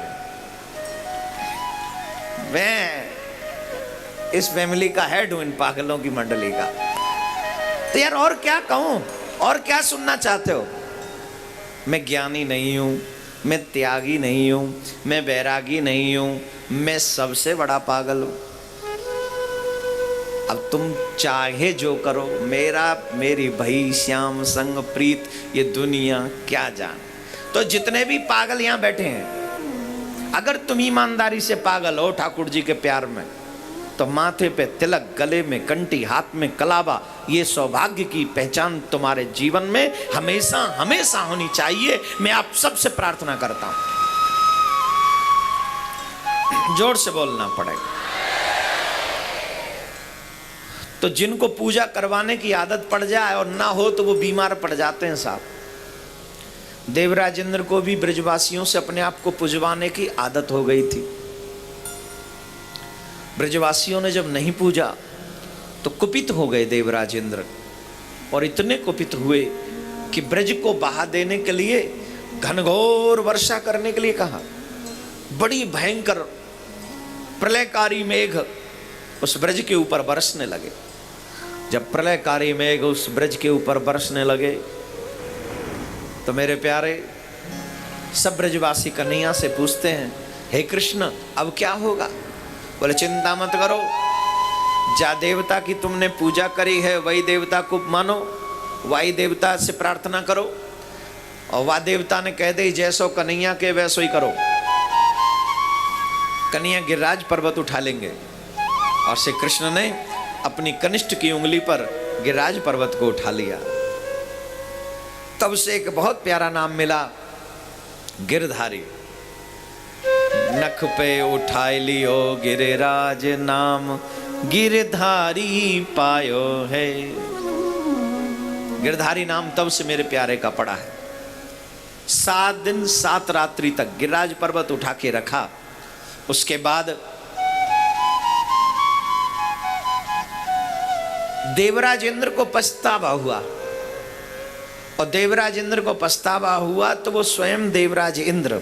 मैं इस फैमिली का हेड हूं, इन पागलों की मंडली का। तो यार और क्या कहूं, और क्या सुनना चाहते हो? मैं ज्ञानी नहीं हूं, मैं त्यागी नहीं हूं, मैं बैरागी नहीं हूं, मैं सबसे बड़ा पागल हूं। अब तुम चाहे जो करो, मेरी भई श्याम संग प्रीत ये दुनिया क्या जाने। तो जितने भी पागल यहां बैठे हैं, अगर तुम ईमानदारी से पागल हो ठाकुर जी के प्यार में, तो माथे पे तिलक, गले में कंठी, हाथ में कलावा, ये सौभाग्य की पहचान तुम्हारे जीवन में हमेशा हमेशा होनी चाहिए। मैं आप सबसे प्रार्थना करता हूं, जोर से बोलना पड़ेगा। तो जिनको पूजा करवाने की आदत पड़ जाए और ना हो तो वो बीमार पड़ जाते हैं साहब। देवराज इंद्र को भी ब्रजवासियों से अपने आप को पुजवाने की आदत हो गई थी। ब्रजवासियों ने जब नहीं पूजा तो कुपित हो गए देवराज इंद्र, और इतने कुपित हुए कि ब्रज को बहा देने के लिए घनघोर वर्षा करने के लिए कहा। बड़ी भयंकर प्रलयकारी मेघ उस ब्रज के ऊपर बरसने लगे। जब प्रलयकारी मेघ उस ब्रज के ऊपर बरसने लगे तो मेरे प्यारे सब ब्रजवासी कन्हैया से पूछते हैं, हे कृष्ण अब क्या होगा? बोले चिंता मत करो, जा देवता की तुमने पूजा करी है वही देवता को मानो, वही देवता से प्रार्थना करो। और वह देवता ने कह दे जैसो कन्हैया के वैसो ही करो। कन्हैया गिरिराज पर्वत उठा लेंगे। और श्री कृष्ण ने अपनी कनिष्ठ की उंगली पर गिरिराज पर्वत को उठा लिया। तब से एक बहुत प्यारा नाम मिला, गिरधारी। नख पे उठाई लियो गिरिराज नाम, गिरधारी पायो है। गिरधारी नाम तब से मेरे प्यारे का पड़ा है। 7 दिन 7 रात्रि तक गिरिराज पर्वत उठा के रखा। उसके बाद देवराज इंद्र को पछतावा हुआ, और देवराज इंद्र को पछतावा हुआ तो वो स्वयं देवराज इंद्र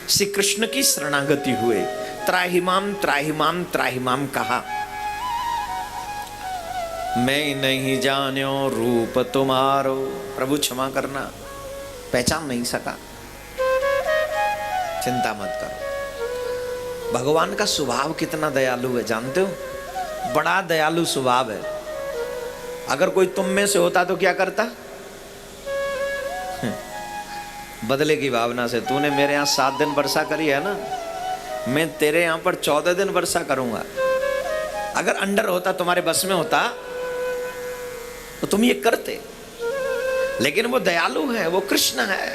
श्री कृष्ण की शरणागति हुए। त्राहिमाम त्राहिमाम त्राहिमाम कहा, मैं नहीं जान्यो रूप तुम्हारो। प्रभु क्षमा करना, पहचान नहीं सका। चिंता मत करो। भगवान का स्वभाव कितना दयालु है जानते हो? बड़ा दयालु स्वभाव है। अगर कोई तुम में से होता तो क्या करता? बदले की भावना से, तूने मेरे यहाँ 7 दिन वर्षा करी है ना, मैं तेरे यहाँ पर 14 दिन वर्षा करूंगा। अगर अंडर होता, तुम्हारे बस में होता तो तुम ये करते। लेकिन वो दयालु है, वो कृष्ण है,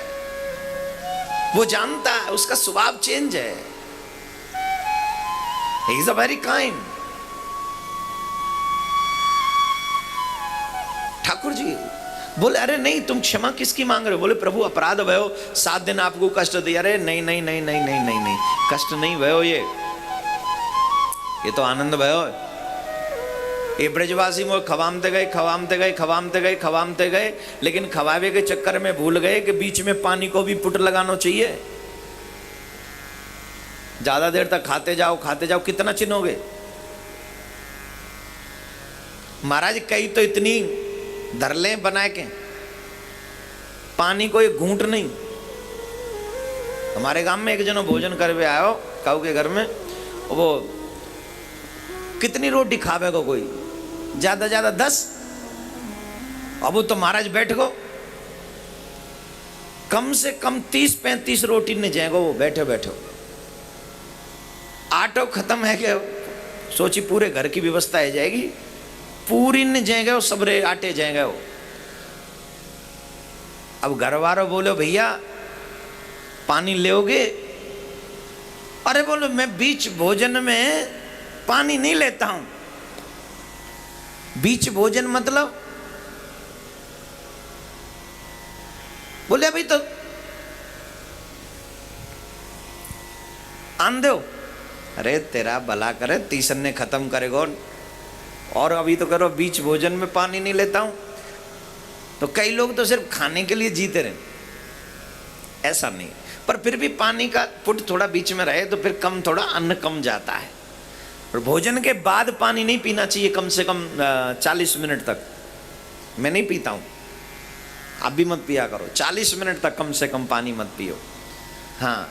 वो जानता है, उसका स्वभाव चेंज है। He is a very kind. Thakur ji बोले अरे नहीं, तुम क्षमा किसकी मांग रहे हो? बोले प्रभु अपराध भयो, 7 दिन आपको कष्ट दिया। अरे नहीं नहीं नहीं नहीं नहीं नहीं नहीं, कष्ट नहीं भयो, ये ये तो आनंद भयो। ये ब्रजवासी मोह खवामते गए खवामते गए खवामते गए खवामते गए, लेकिन खवावे के चक्कर में भूल गए कि बीच में पानी को भी पुट लगाना चाहिए। ज्यादा देर तक खाते जाओ, कितना चिन्होगे। महाराज कई तो इतनी धरले बना के पानी को एक घूंट नहीं। हमारे गांव में एक जनो भोजन करवे आयो काऊ के घर में, वो कितनी रोटी खावेगा कोई, ज्यादा ज्यादा 10। अब वो तो महाराज बैठ गो, कम से कम 30-35 रोटी ने जाएगा वो बैठे बैठे। आटो खत्म है क्या, सोची पूरे घर की व्यवस्था है जाएगी, पूरी ने जाएंगे वो सबरे आटे जाएंगे वो। अब घर वालों बोलो भैया पानी लोगे? अरे बोलो मैं बीच भोजन में पानी नहीं लेता हूं। बीच भोजन मतलब? बोले अभी तो आन दो। अरे तेरा भला करे, तीसर ने खत्म करेगा और अभी तो करो बीच भोजन में पानी नहीं लेता हूं। तो कई लोग तो सिर्फ खाने के लिए जीते रहे, ऐसा नहीं। पर फिर भी पानी का पुट थोड़ा बीच में रहे तो फिर कम, थोड़ा अन्न कम जाता है। और भोजन के बाद पानी नहीं पीना चाहिए कम से कम 40 मिनट तक। मैं नहीं पीता हूं, आप भी मत पिया करो। 40 मिनट तक कम से कम पानी मत पियो। हाँ,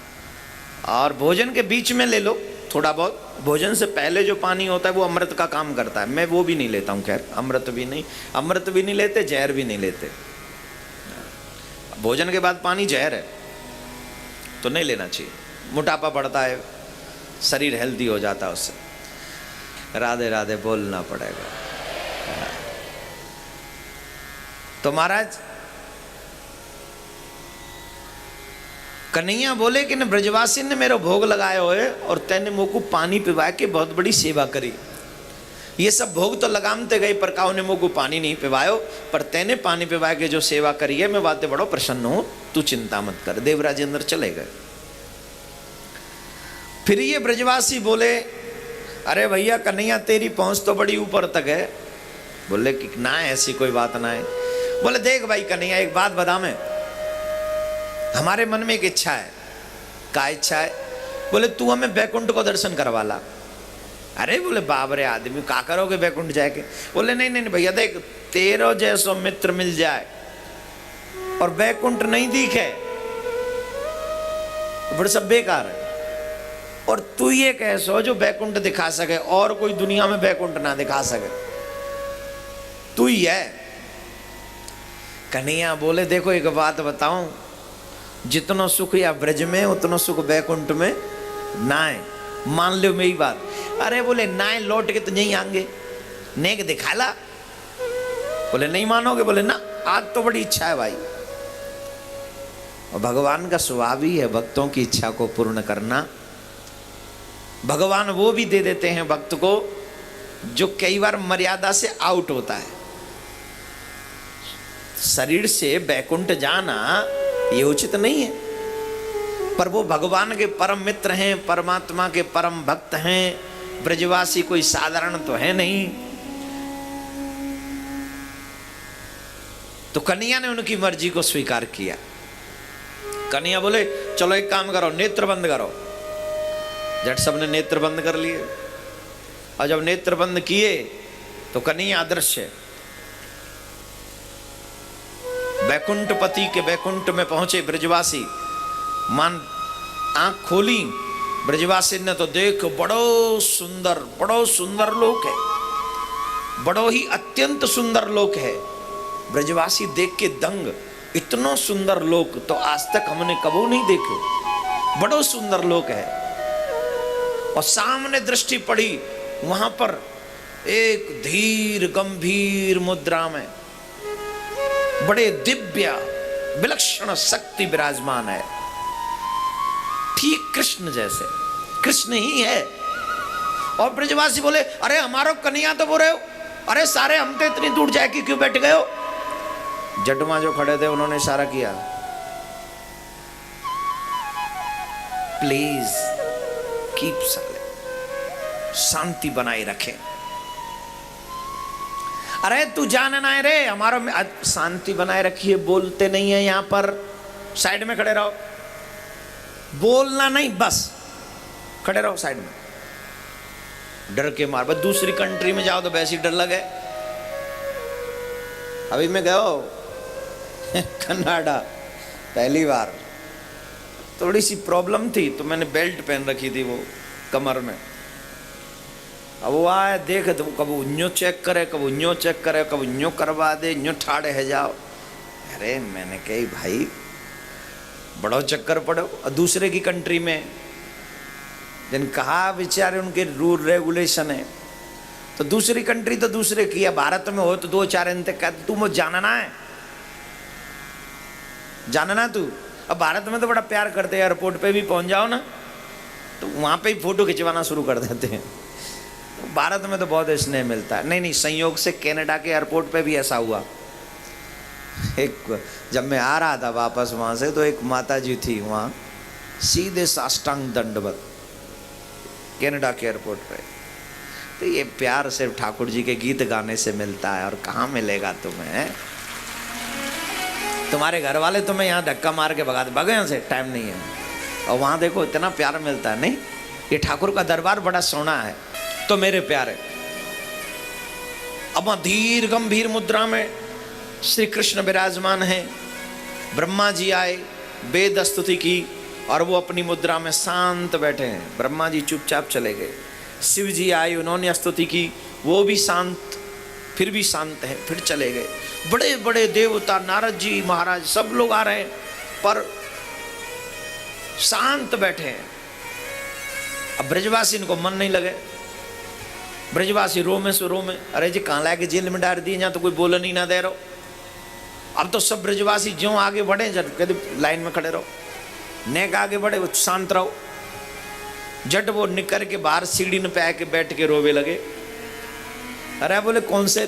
और भोजन के बीच में ले लो थोड़ा बहुत। भोजन से पहले जो पानी होता है वो अमृत का काम करता है। मैं वो भी नहीं लेता हूँ, खैर अमृत भी नहीं लेते, जहर भी नहीं लेते। भोजन के बाद पानी जहर है तो नहीं लेना चाहिए, मोटापा बढ़ता है, शरीर हेल्दी हो जाता है उससे। राधे राधे बोलना पड़ेगा। तो महाराज कन्हैया बोले कि न ब्रजवासी ने मेरा भोग लगाए हुए और तैने मोको पानी पिवा के बहुत बड़ी सेवा करी। ये सब भोग तो लगामते गए पर काऊ ने मोको पानी नहीं पिवायो, पर तैने पानी पिवा के जो सेवा करी है मैं बातें बड़ो प्रसन्न हूं, तू चिंता मत कर। देवराज अंदर चले गए। फिर ये ब्रजवासी बोले अरे भैया कन्हैया तेरी पहुंच तो बड़ी ऊपर तक है। बोले कि ना ऐसी कोई बात ना है। बोले देख भाई कन्हैया एक बात बता, मैं हमारे मन में एक इच्छा है। क्या इच्छा है? बोले तू हमें वैकुंठ को दर्शन करवा ला। अरे बोले बाबरे आदमी क्या करोगे वैकुंठ जाके? बोले नहीं नहीं भैया देख, तेरो जैसो मित्र मिल जाए और वैकुंठ नहीं दिखे तो बड़ा सब बेकार है। और तू ये कैसो जो वैकुंठ दिखा सके और कोई दुनिया में वैकुंठ ना दिखा सके, तू ही है। कन्हैया बोले देखो एक बात बताऊं, जितना सुख या ब्रज में उतना सुख वैकुंठ में ना है। मान लो मेरी बात। अरे बोले ना लौट के तो नहीं आएंगे, नेक दिखा ला। बोले नहीं मानोगे? बोले ना आज तो बड़ी इच्छा है भाई। और भगवान का स्वभाव ही है भक्तों की इच्छा को पूर्ण करना। भगवान वो भी दे देते हैं भक्त को जो कई बार मर्यादा से आउट होता है। शरीर से वैकुंठ जाना ये उचित नहीं है, पर वो भगवान के परम मित्र हैं, परमात्मा के परम भक्त हैं। ब्रजवासी कोई साधारण तो है नहीं। तो कन्हैया ने उनकी मर्जी को स्वीकार किया। कन्हैया बोले चलो एक काम करो, नेत्र बंद करो। जट सबने नेत्र बंद कर लिए। और जब नेत्र बंद किए तो कन्हैया अदृश्य वैकुंठपति के वैकुंठ में पहुंचे ब्रजवासी। मान आंख खोली ब्रजवासी ने तो देख बड़ो सुंदर लोक है, बड़ो ही अत्यंत सुंदर लोक है। ब्रजवासी देख के दंग, इतना सुंदर लोक तो आज तक हमने कबू नहीं देखे, बड़ो सुंदर लोक है। और सामने दृष्टि पड़ी, वहां पर एक धीर गंभीर मुद्रा में बड़े दिव्य विलक्षण शक्ति विराजमान है, ठीक कृष्ण जैसे, कृष्ण ही है। और ब्रजवासी बोले अरे हमारो कन्हैया तो बोल रहे हो, अरे सारे हम तो इतनी दूर जाके क्यों बैठ गए हो? जटमा जो खड़े थे उन्होंने इशारा किया, प्लीज कीप साइलेंट। शांति बनाए रखे। अरे तू जानना है रे हमारा शांति बनाए रखिए, बोलते नहीं है यहां पर, साइड में खड़े रहो, बोलना नहीं, बस खड़े रहो साइड में, डर के मार। बस दूसरी कंट्री में जाओ तो वैसे ही डर लगे। अभी मैं गया कनाडा पहली बार, थोड़ी सी प्रॉब्लम थी तो मैंने बेल्ट पहन रखी थी वो कमर में। अब वो आए देख तो कब उन्यो चेक करे, कब उन्यो चेक करे, कब उन्यो करवा दे, उन्यो ठाड़े है जाओ। अरे मैंने कही भाई बड़ो चक्कर पड़ो। और दूसरे की कंट्री में जिन कहा बेचारे उनके रूल रेगुलेशन है, तो दूसरी कंट्री तो दूसरे की है, भारत में हो तो दो चार इनते कहते तू मुझे जानना है, जानना तू। अब भारत में तो बड़ा प्यार करते हैं, एयरपोर्ट पे भी पहुंच जाओ ना तो वहां पे ही फोटो खिंचवाना शुरू कर देते हैं। भारत में तो बहुत स्नेह मिलता है। नहीं, संयोग से कनाडा के एयरपोर्ट पे भी ऐसा हुआ। एक जब मैं आ रहा था वापस वहां से, तो एक माता जी थी वहां, सीधे साष्टांग दंडवत कनाडा के एयरपोर्ट पे। तो ये प्यार सिर्फ ठाकुर जी के गीत गाने से मिलता है, और कहाँ मिलेगा तुम्हें? तुम्हारे घर वाले तुम्हें यहाँ धक्का मार के भगा दे, भगे यहाँ से, टाइम नहीं है। और वहां देखो इतना प्यार मिलता है। नहीं, ये ठाकुर का दरबार बड़ा सोना है। तो मेरे प्यारे, अब धीर गंभीर मुद्रा में श्री कृष्ण विराजमान है। ब्रह्मा जी आए, वेद स्तुति की, और वो अपनी मुद्रा में शांत बैठे हैं। ब्रह्मा जी चुपचाप चले गए। शिव जी आए, उन्होंने स्तुति की, वो भी शांत, फिर भी शांत है, फिर चले गए। बड़े बड़े देवता, नारद जी महाराज, सब लोग आ रहे हैं, पर शांत बैठे हैं। अब ब्रजवासी इनको मन नहीं लगे, ब्रजवासी रो में सो रो में, अरे जी कहाँ लाके जेल में डाल दी, यहाँ तो कोई बोलन ही ना दे रहो। अब तो सब ब्रजवासी ज्यों आगे बढ़े, जब कहते लाइन में खड़े रहो, नेक आगे बढ़े, वो शांत रहो। जट वो निकल के बाहर सीढ़ी में पे आके बैठ के रोवे लगे। अरे बोले कौन से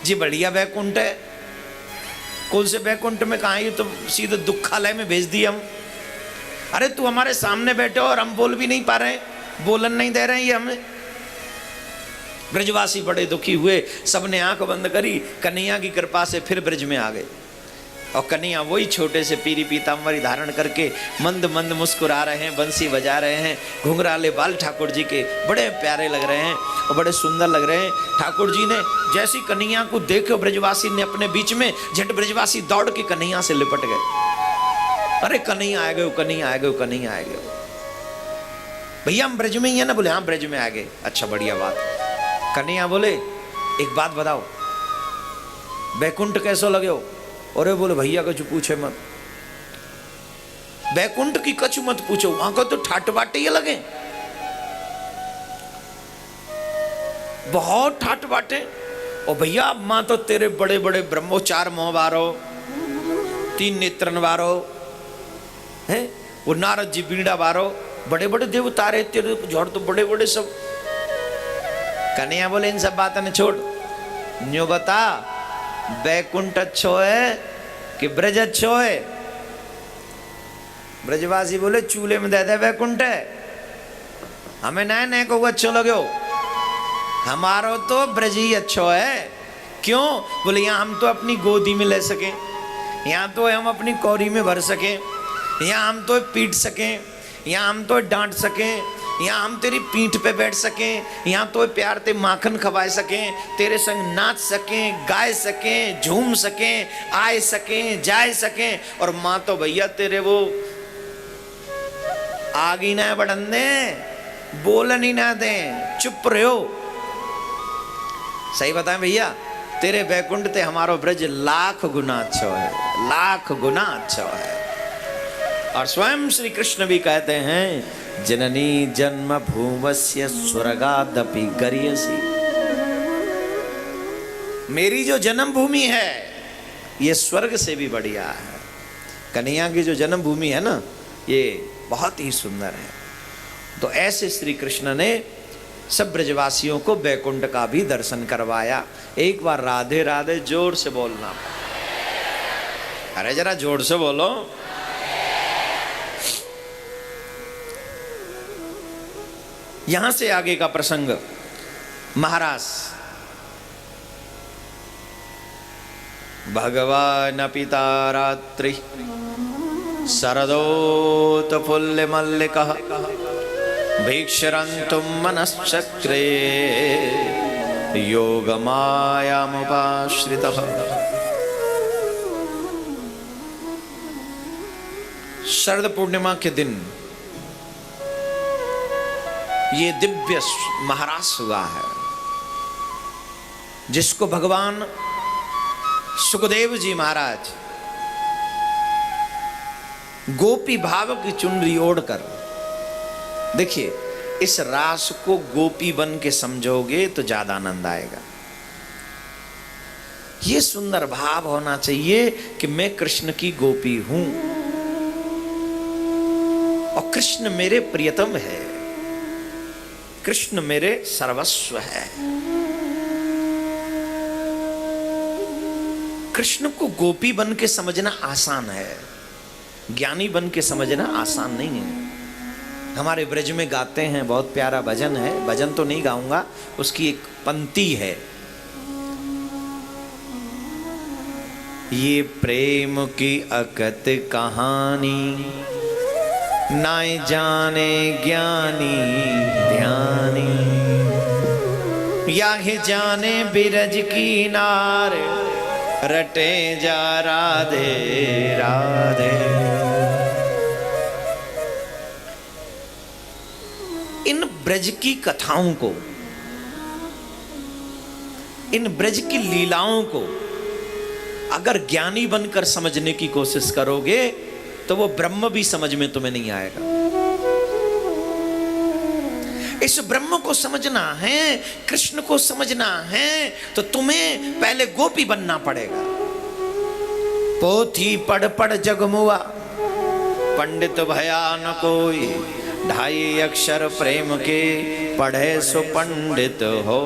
जी? बढ़िया बैकुंठ है। कौन से बैकुंठ में? कहाँ? ये तो सीधे दुखालय में भेज दिए हम। अरे तू हमारे सामने बैठे और हम बोल भी नहीं पा रहे, बोलन नहीं दे रहे हैं ये हमें। ब्रजवासी बड़े दुखी हुए, सबने आंख बंद करी। कन्हैया की कृपा से फिर ब्रज में आ गए, और कन्हैया वही छोटे से पीरी पीताम्बरी धारण करके मंद मंद मुस्कुरा रहे हैं, बंसी बजा रहे हैं। घुंघराले बाल ठाकुर जी के बड़े प्यारे लग रहे हैं और बड़े सुंदर लग रहे हैं। ठाकुर जी ने जैसी कन्हैया को देखे, ब्रजवासी ने अपने बीच में, झट ब्रजवासी दौड़ के कन्हैया से लिपट गए। अरे कन्हैया आ गए, कन्हैया आ गए, कन्हैया आ गए। भैया हम ब्रज में ही है ना? बोले हाँ ब्रज में आ गए। अच्छा बढ़िया बात। कन्हैया बोले एक बात बताओ, बैकुंठ कैसो लगे हो? अरे बोले भैया कछु पूछे मत, बैकुंठ की कछु मत पूछो, वहां को तो ठाट बाटे ये लगे, बहुत ठाट बाटे। और भैया मां तो तेरे बड़े बड़े ब्रह्मो, 4 मोह वारो, 3 नेत्रन वारो है, वो नारद जी बीड़ा वारो, बड़े बड़े देवता रहे तेरे जोड़, तो बड़े बड़े सब। कन्हैया बोले इन सब बातों ने छोड़, न्यू बता बैकुंठ अच्छो है कि ब्रज अच्छो है? ब्रजवासी बोले चूल्हे में दे दे बैकुंठ है, हमें नए नए को अच्छो लगे, हमारो तो ब्रज ही अच्छो है। क्यों? बोले यहाँ हम तो अपनी गोदी में ले सके, यहाँ तो हम अपनी कौरी में भर सके, यहाँ हम तो पीट सके, यहाँ हम तो डांट सके, यहाँ हम तेरी पीठ पे बैठ सकें, यहाँ तो प्यार ते माखन खवाए सकें, तेरे संग नाच सकें, गाए सकें, झूम सकें, आए सकें, जाए सकें। और माँ तो भैया तेरे वो आग ही ना बढ़न दे, बोलन ही ना दे, चुप रहो। सही बताएं भैया, तेरे बैकुंठ ते हमारो ब्रज लाख गुना अच्छा है, लाख गुना अच्छा है। और स्वयं श्री कृष्ण भी कहते हैं जननी जन्म भूमस्य स्वर्गादपि गरियसी। मेरी जो जन्म भूमि है ये स्वर्ग से भी बढ़िया है। कन्हैया की जो जन्म भूमि है ना, ये बहुत ही सुंदर है। तो ऐसे श्री कृष्ण ने सब ब्रजवासियों को बैकुंठ का भी दर्शन करवाया। एक बार राधे राधे जोर से बोलना, अरे जरा जोर से बोलो। यहां से आगे का प्रसंग महाराज भगवान पिता रात्रि शरदोत्फुल्ल मल्लिकः भीक्षरन्तुं मनश्चक्रे योगमायामुपाश्रितः। शरद पूर्णिमा के दिन ये दिव्य महारास हुआ है, जिसको भगवान सुखदेव जी महाराज गोपी भाव की चुनरी ओढ़कर, देखिए इस रास को गोपी बन के समझोगे तो ज्यादा आनंद आएगा। ये सुंदर भाव होना चाहिए कि मैं कृष्ण की गोपी हूं और कृष्ण मेरे प्रियतम है, कृष्ण मेरे सर्वस्व है। कृष्ण को गोपी बन के समझना आसान है, ज्ञानी बन के समझना आसान नहीं है। हमारे ब्रज में गाते हैं, बहुत प्यारा भजन है, भजन तो नहीं गाऊंगा, उसकी एक पंक्ति है, ये प्रेम की अकत कहानी नाय जाने ज्ञानी ध्यानी, या ही जाने बिरज की नार रटे जा राधे राधे। इन ब्रज की कथाओं को, इन ब्रज की लीलाओं को अगर ज्ञानी बनकर समझने की कोशिश करोगे तो वो ब्रह्म भी समझ में तुम्हें नहीं आएगा। इस ब्रह्म को समझना है, कृष्ण को समझना है, तो तुम्हें पहले गोपी बनना पड़ेगा। पोथी पढ़ पढ़ जगमुआ पंडित भया न कोई, 2.5 अक्षर प्रेम के पढ़े सो पंडित हो।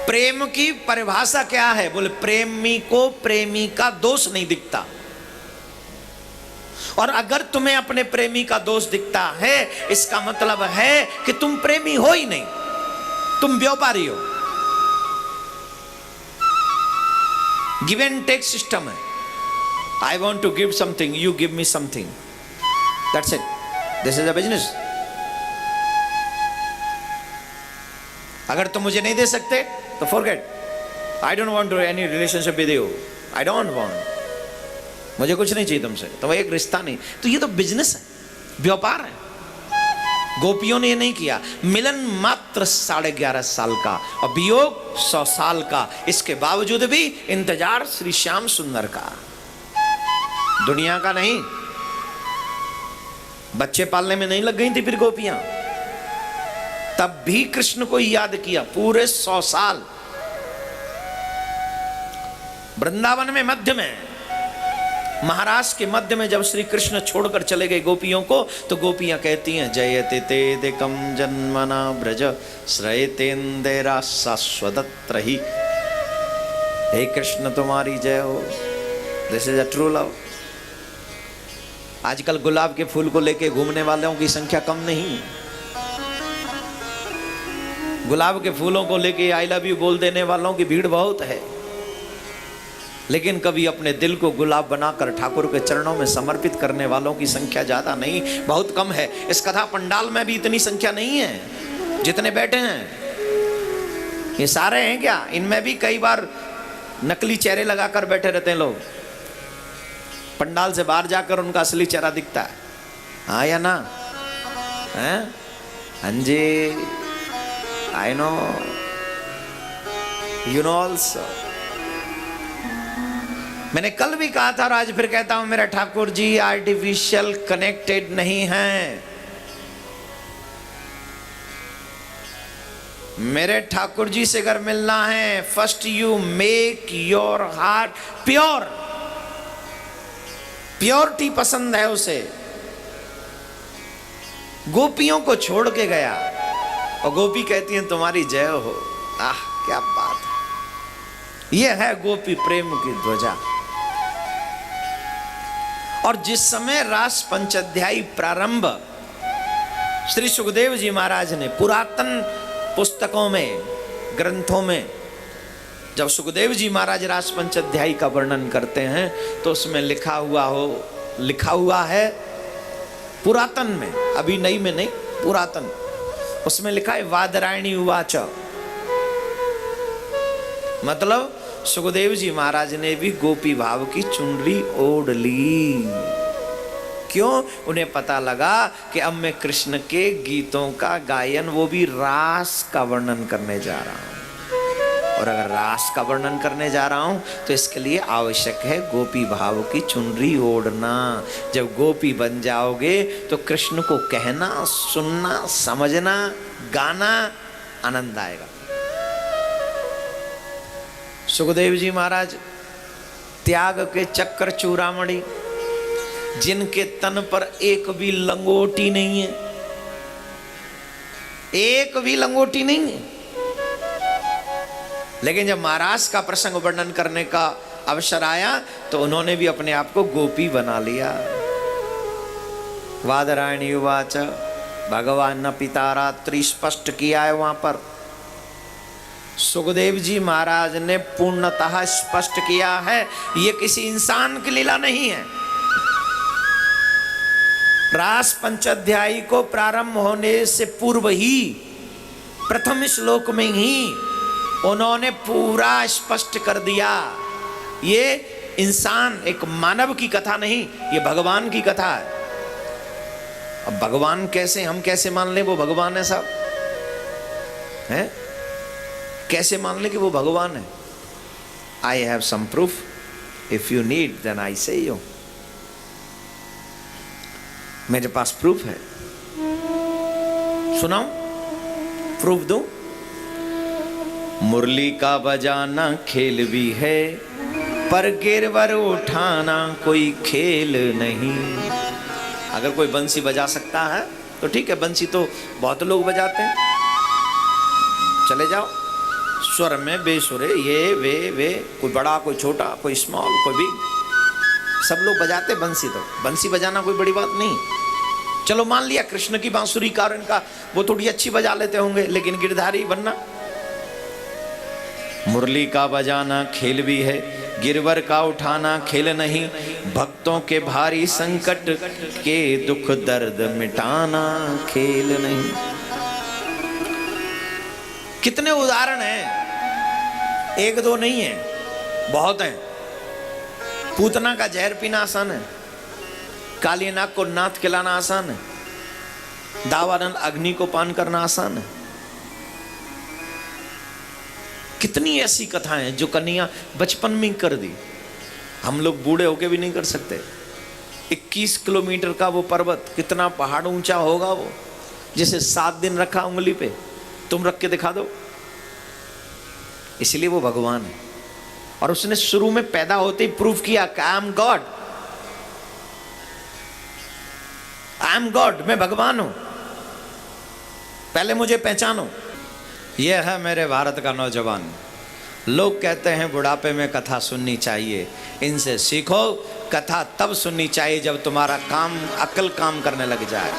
प्रेम की परिभाषा क्या है? बोले प्रेमी को प्रेमी का दोष नहीं दिखता, और अगर तुम्हें अपने प्रेमी का दोष दिखता है इसका मतलब है कि तुम प्रेमी हो ही नहीं, तुम व्यापारी हो। गिव एंड टेक सिस्टम है। I want to give something, you give me something, that's it, this is a business. अगर तुम मुझे नहीं दे सकते तो forget, I don't want to any relationship with you, I don't want, मुझे कुछ नहीं चाहिए तुमसे, तो एक रिश्ता नहीं। तो ये तो बिजनेस है, व्यापार है। गोपियों ने ये नहीं किया। मिलन मात्र 11.5 साल का और वियोग 100 साल का, इसके बावजूद भी इंतजार श्री श्याम सुंदर का, दुनिया का नहीं। बच्चे पालने में नहीं लग गई थी फिर गोपियां, तब भी कृष्ण को याद किया पूरे 100 साल। वृंदावन में मध्य में, महाराष्ट्र के मध्य में जब श्री कृष्ण छोड़कर चले गए गोपियों को, तो गोपियां कहती हैं जयते तेदिकम जन्मना ब्रज श्रयतेन्द्रा शाश्वतत्र ही। हे कृष्ण तुम्हारी जय हो, this is a true love. आजकल गुलाब के फूल को लेके घूमने वालों की संख्या कम नहीं, गुलाब के फूलों को लेके आई लव यू बोल देने वालों की भीड़ बहुत है, लेकिन कभी अपने दिल को गुलाब बनाकर ठाकुर के चरणों में समर्पित करने वालों की संख्या ज्यादा नहीं, बहुत कम है। इस कथा पंडाल में भी इतनी संख्या नहीं है जितने बैठे हैं। ये सारे हैं क्या? इनमें भी कई बार नकली चेहरे लगाकर बैठे रहते हैं लोग, पंडाल से बाहर जाकर उनका असली चेहरा दिखता है। हाँ या ना? हैं? हाँ जी, I know, you know also. मैंने कल भी कहा था और आज फिर कहता हूं, मेरा ठाकुर जी आर्टिफिशियल कनेक्टेड नहीं है। मेरे ठाकुर जी से अगर मिलना है, first you make your heart pure. Purity पसंद है उसे। गोपियों को छोड़ के गया और गोपी कहती है तुम्हारी जय हो। आह क्या बात है! यह है गोपी प्रेम की ध्वजा। और जिस समय रास पंचाध्यायी प्रारंभ श्री सुखदेव जी महाराज ने पुरातन पुस्तकों में, ग्रंथों में, जब सुखदेव जी महाराज रासपंच अध्यायी का वर्णन करते हैं तो उसमें लिखा हुआ है पुरातन में, अभी नई में नहीं, पुरातन, उसमें लिखा है वादरायणी उवाच, मतलब सुखदेव जी महाराज ने भी गोपी भाव की चुनरी ओढ़ ली। क्यों? उन्हें पता लगा कि अब मैं कृष्ण के गीतों का गायन, वो भी रास का वर्णन करने जा रहा हूं, और अगर रास का वर्णन करने जा रहा हूं तो इसके लिए आवश्यक है गोपी भाव की चुनरी ओढ़ना। जब गोपी बन जाओगे तो कृष्ण को कहना, सुनना, समझना, गाना आनंद आएगा। सुखदेव जी महाराज त्याग के चक्कर चूड़ामणि, जिनके तन पर एक भी लंगोटी नहीं है, एक भी लंगोटी नहीं है, लेकिन जब महाराज का प्रसंग वर्णन करने का अवसर आया तो उन्होंने भी अपने आप को गोपी बना लिया। वादरायणी उवाच, भगवान न पिता रात्रि स्पष्ट किया है वहां पर। सुखदेव जी महाराज ने पूर्णतः स्पष्ट किया है, ये किसी इंसान की लीला नहीं है। रास पंचाध्यायी को प्रारंभ होने से पूर्व ही, प्रथम श्लोक में ही उन्होंने पूरा स्पष्ट कर दिया, ये इंसान, एक मानव की कथा नहीं, ये भगवान की कथा है। अब भगवान कैसे, हम कैसे मान लें वो भगवान है साहब, हैं? कैसे मान लें कि वो भगवान है? I have some proof, if you need then I say you. मेरे पास प्रूफ है, सुनाऊं? प्रूफ दूं? मुरली का बजाना खेल भी है, पर गिरवर उठाना कोई खेल नहीं। अगर कोई बंसी बजा सकता है तो ठीक है, बंसी तो बहुत लोग बजाते हैं, चले जाओ। स्वर में बेसुरे, ये वे, कोई बड़ा, कोई छोटा, कोई स्मॉल, कोई बिग, सब लोग बजाते बंसी। तो बंसी बजाना कोई बड़ी बात नहीं। चलो मान लिया कृष्ण की बांसुरी का और इनका, वो थोड़ी अच्छी बजा लेते होंगे, लेकिन गिरधारी बनना। मुरली का बजाना खेल भी है, गिरवर का उठाना खेल नहीं। भक्तों के भारी संकट के दुख दर्द मिटाना खेल नहीं। कितने उदाहरण हैं, एक दो नहीं है, बहुत हैं। पूतना का जहर पीना आसान है, काली नाग को नाथ खिलाना आसान है, दावानल अग्नि को पान करना आसान है। कितनी ऐसी कथाएं हैं जो कन्हैया बचपन में कर दी, हम लोग बूढ़े होके भी नहीं कर सकते। 21 किलोमीटर का वो पर्वत, कितना पहाड़ ऊंचा होगा वो, जिसे 7 दिन रखा उंगली पे, तुम रख के दिखा दो। इसलिए वो भगवान है, और उसने शुरू में पैदा होते ही प्रूव किया कि I am God, I am God, मैं भगवान हूं, पहले मुझे पहचानो। यह है मेरे भारत का नौजवान। लोग कहते हैं बुढ़ापे में कथा सुननी चाहिए, इनसे सीखो। कथा तब सुननी चाहिए जब तुम्हारा काम, अकल काम करने लग जाए।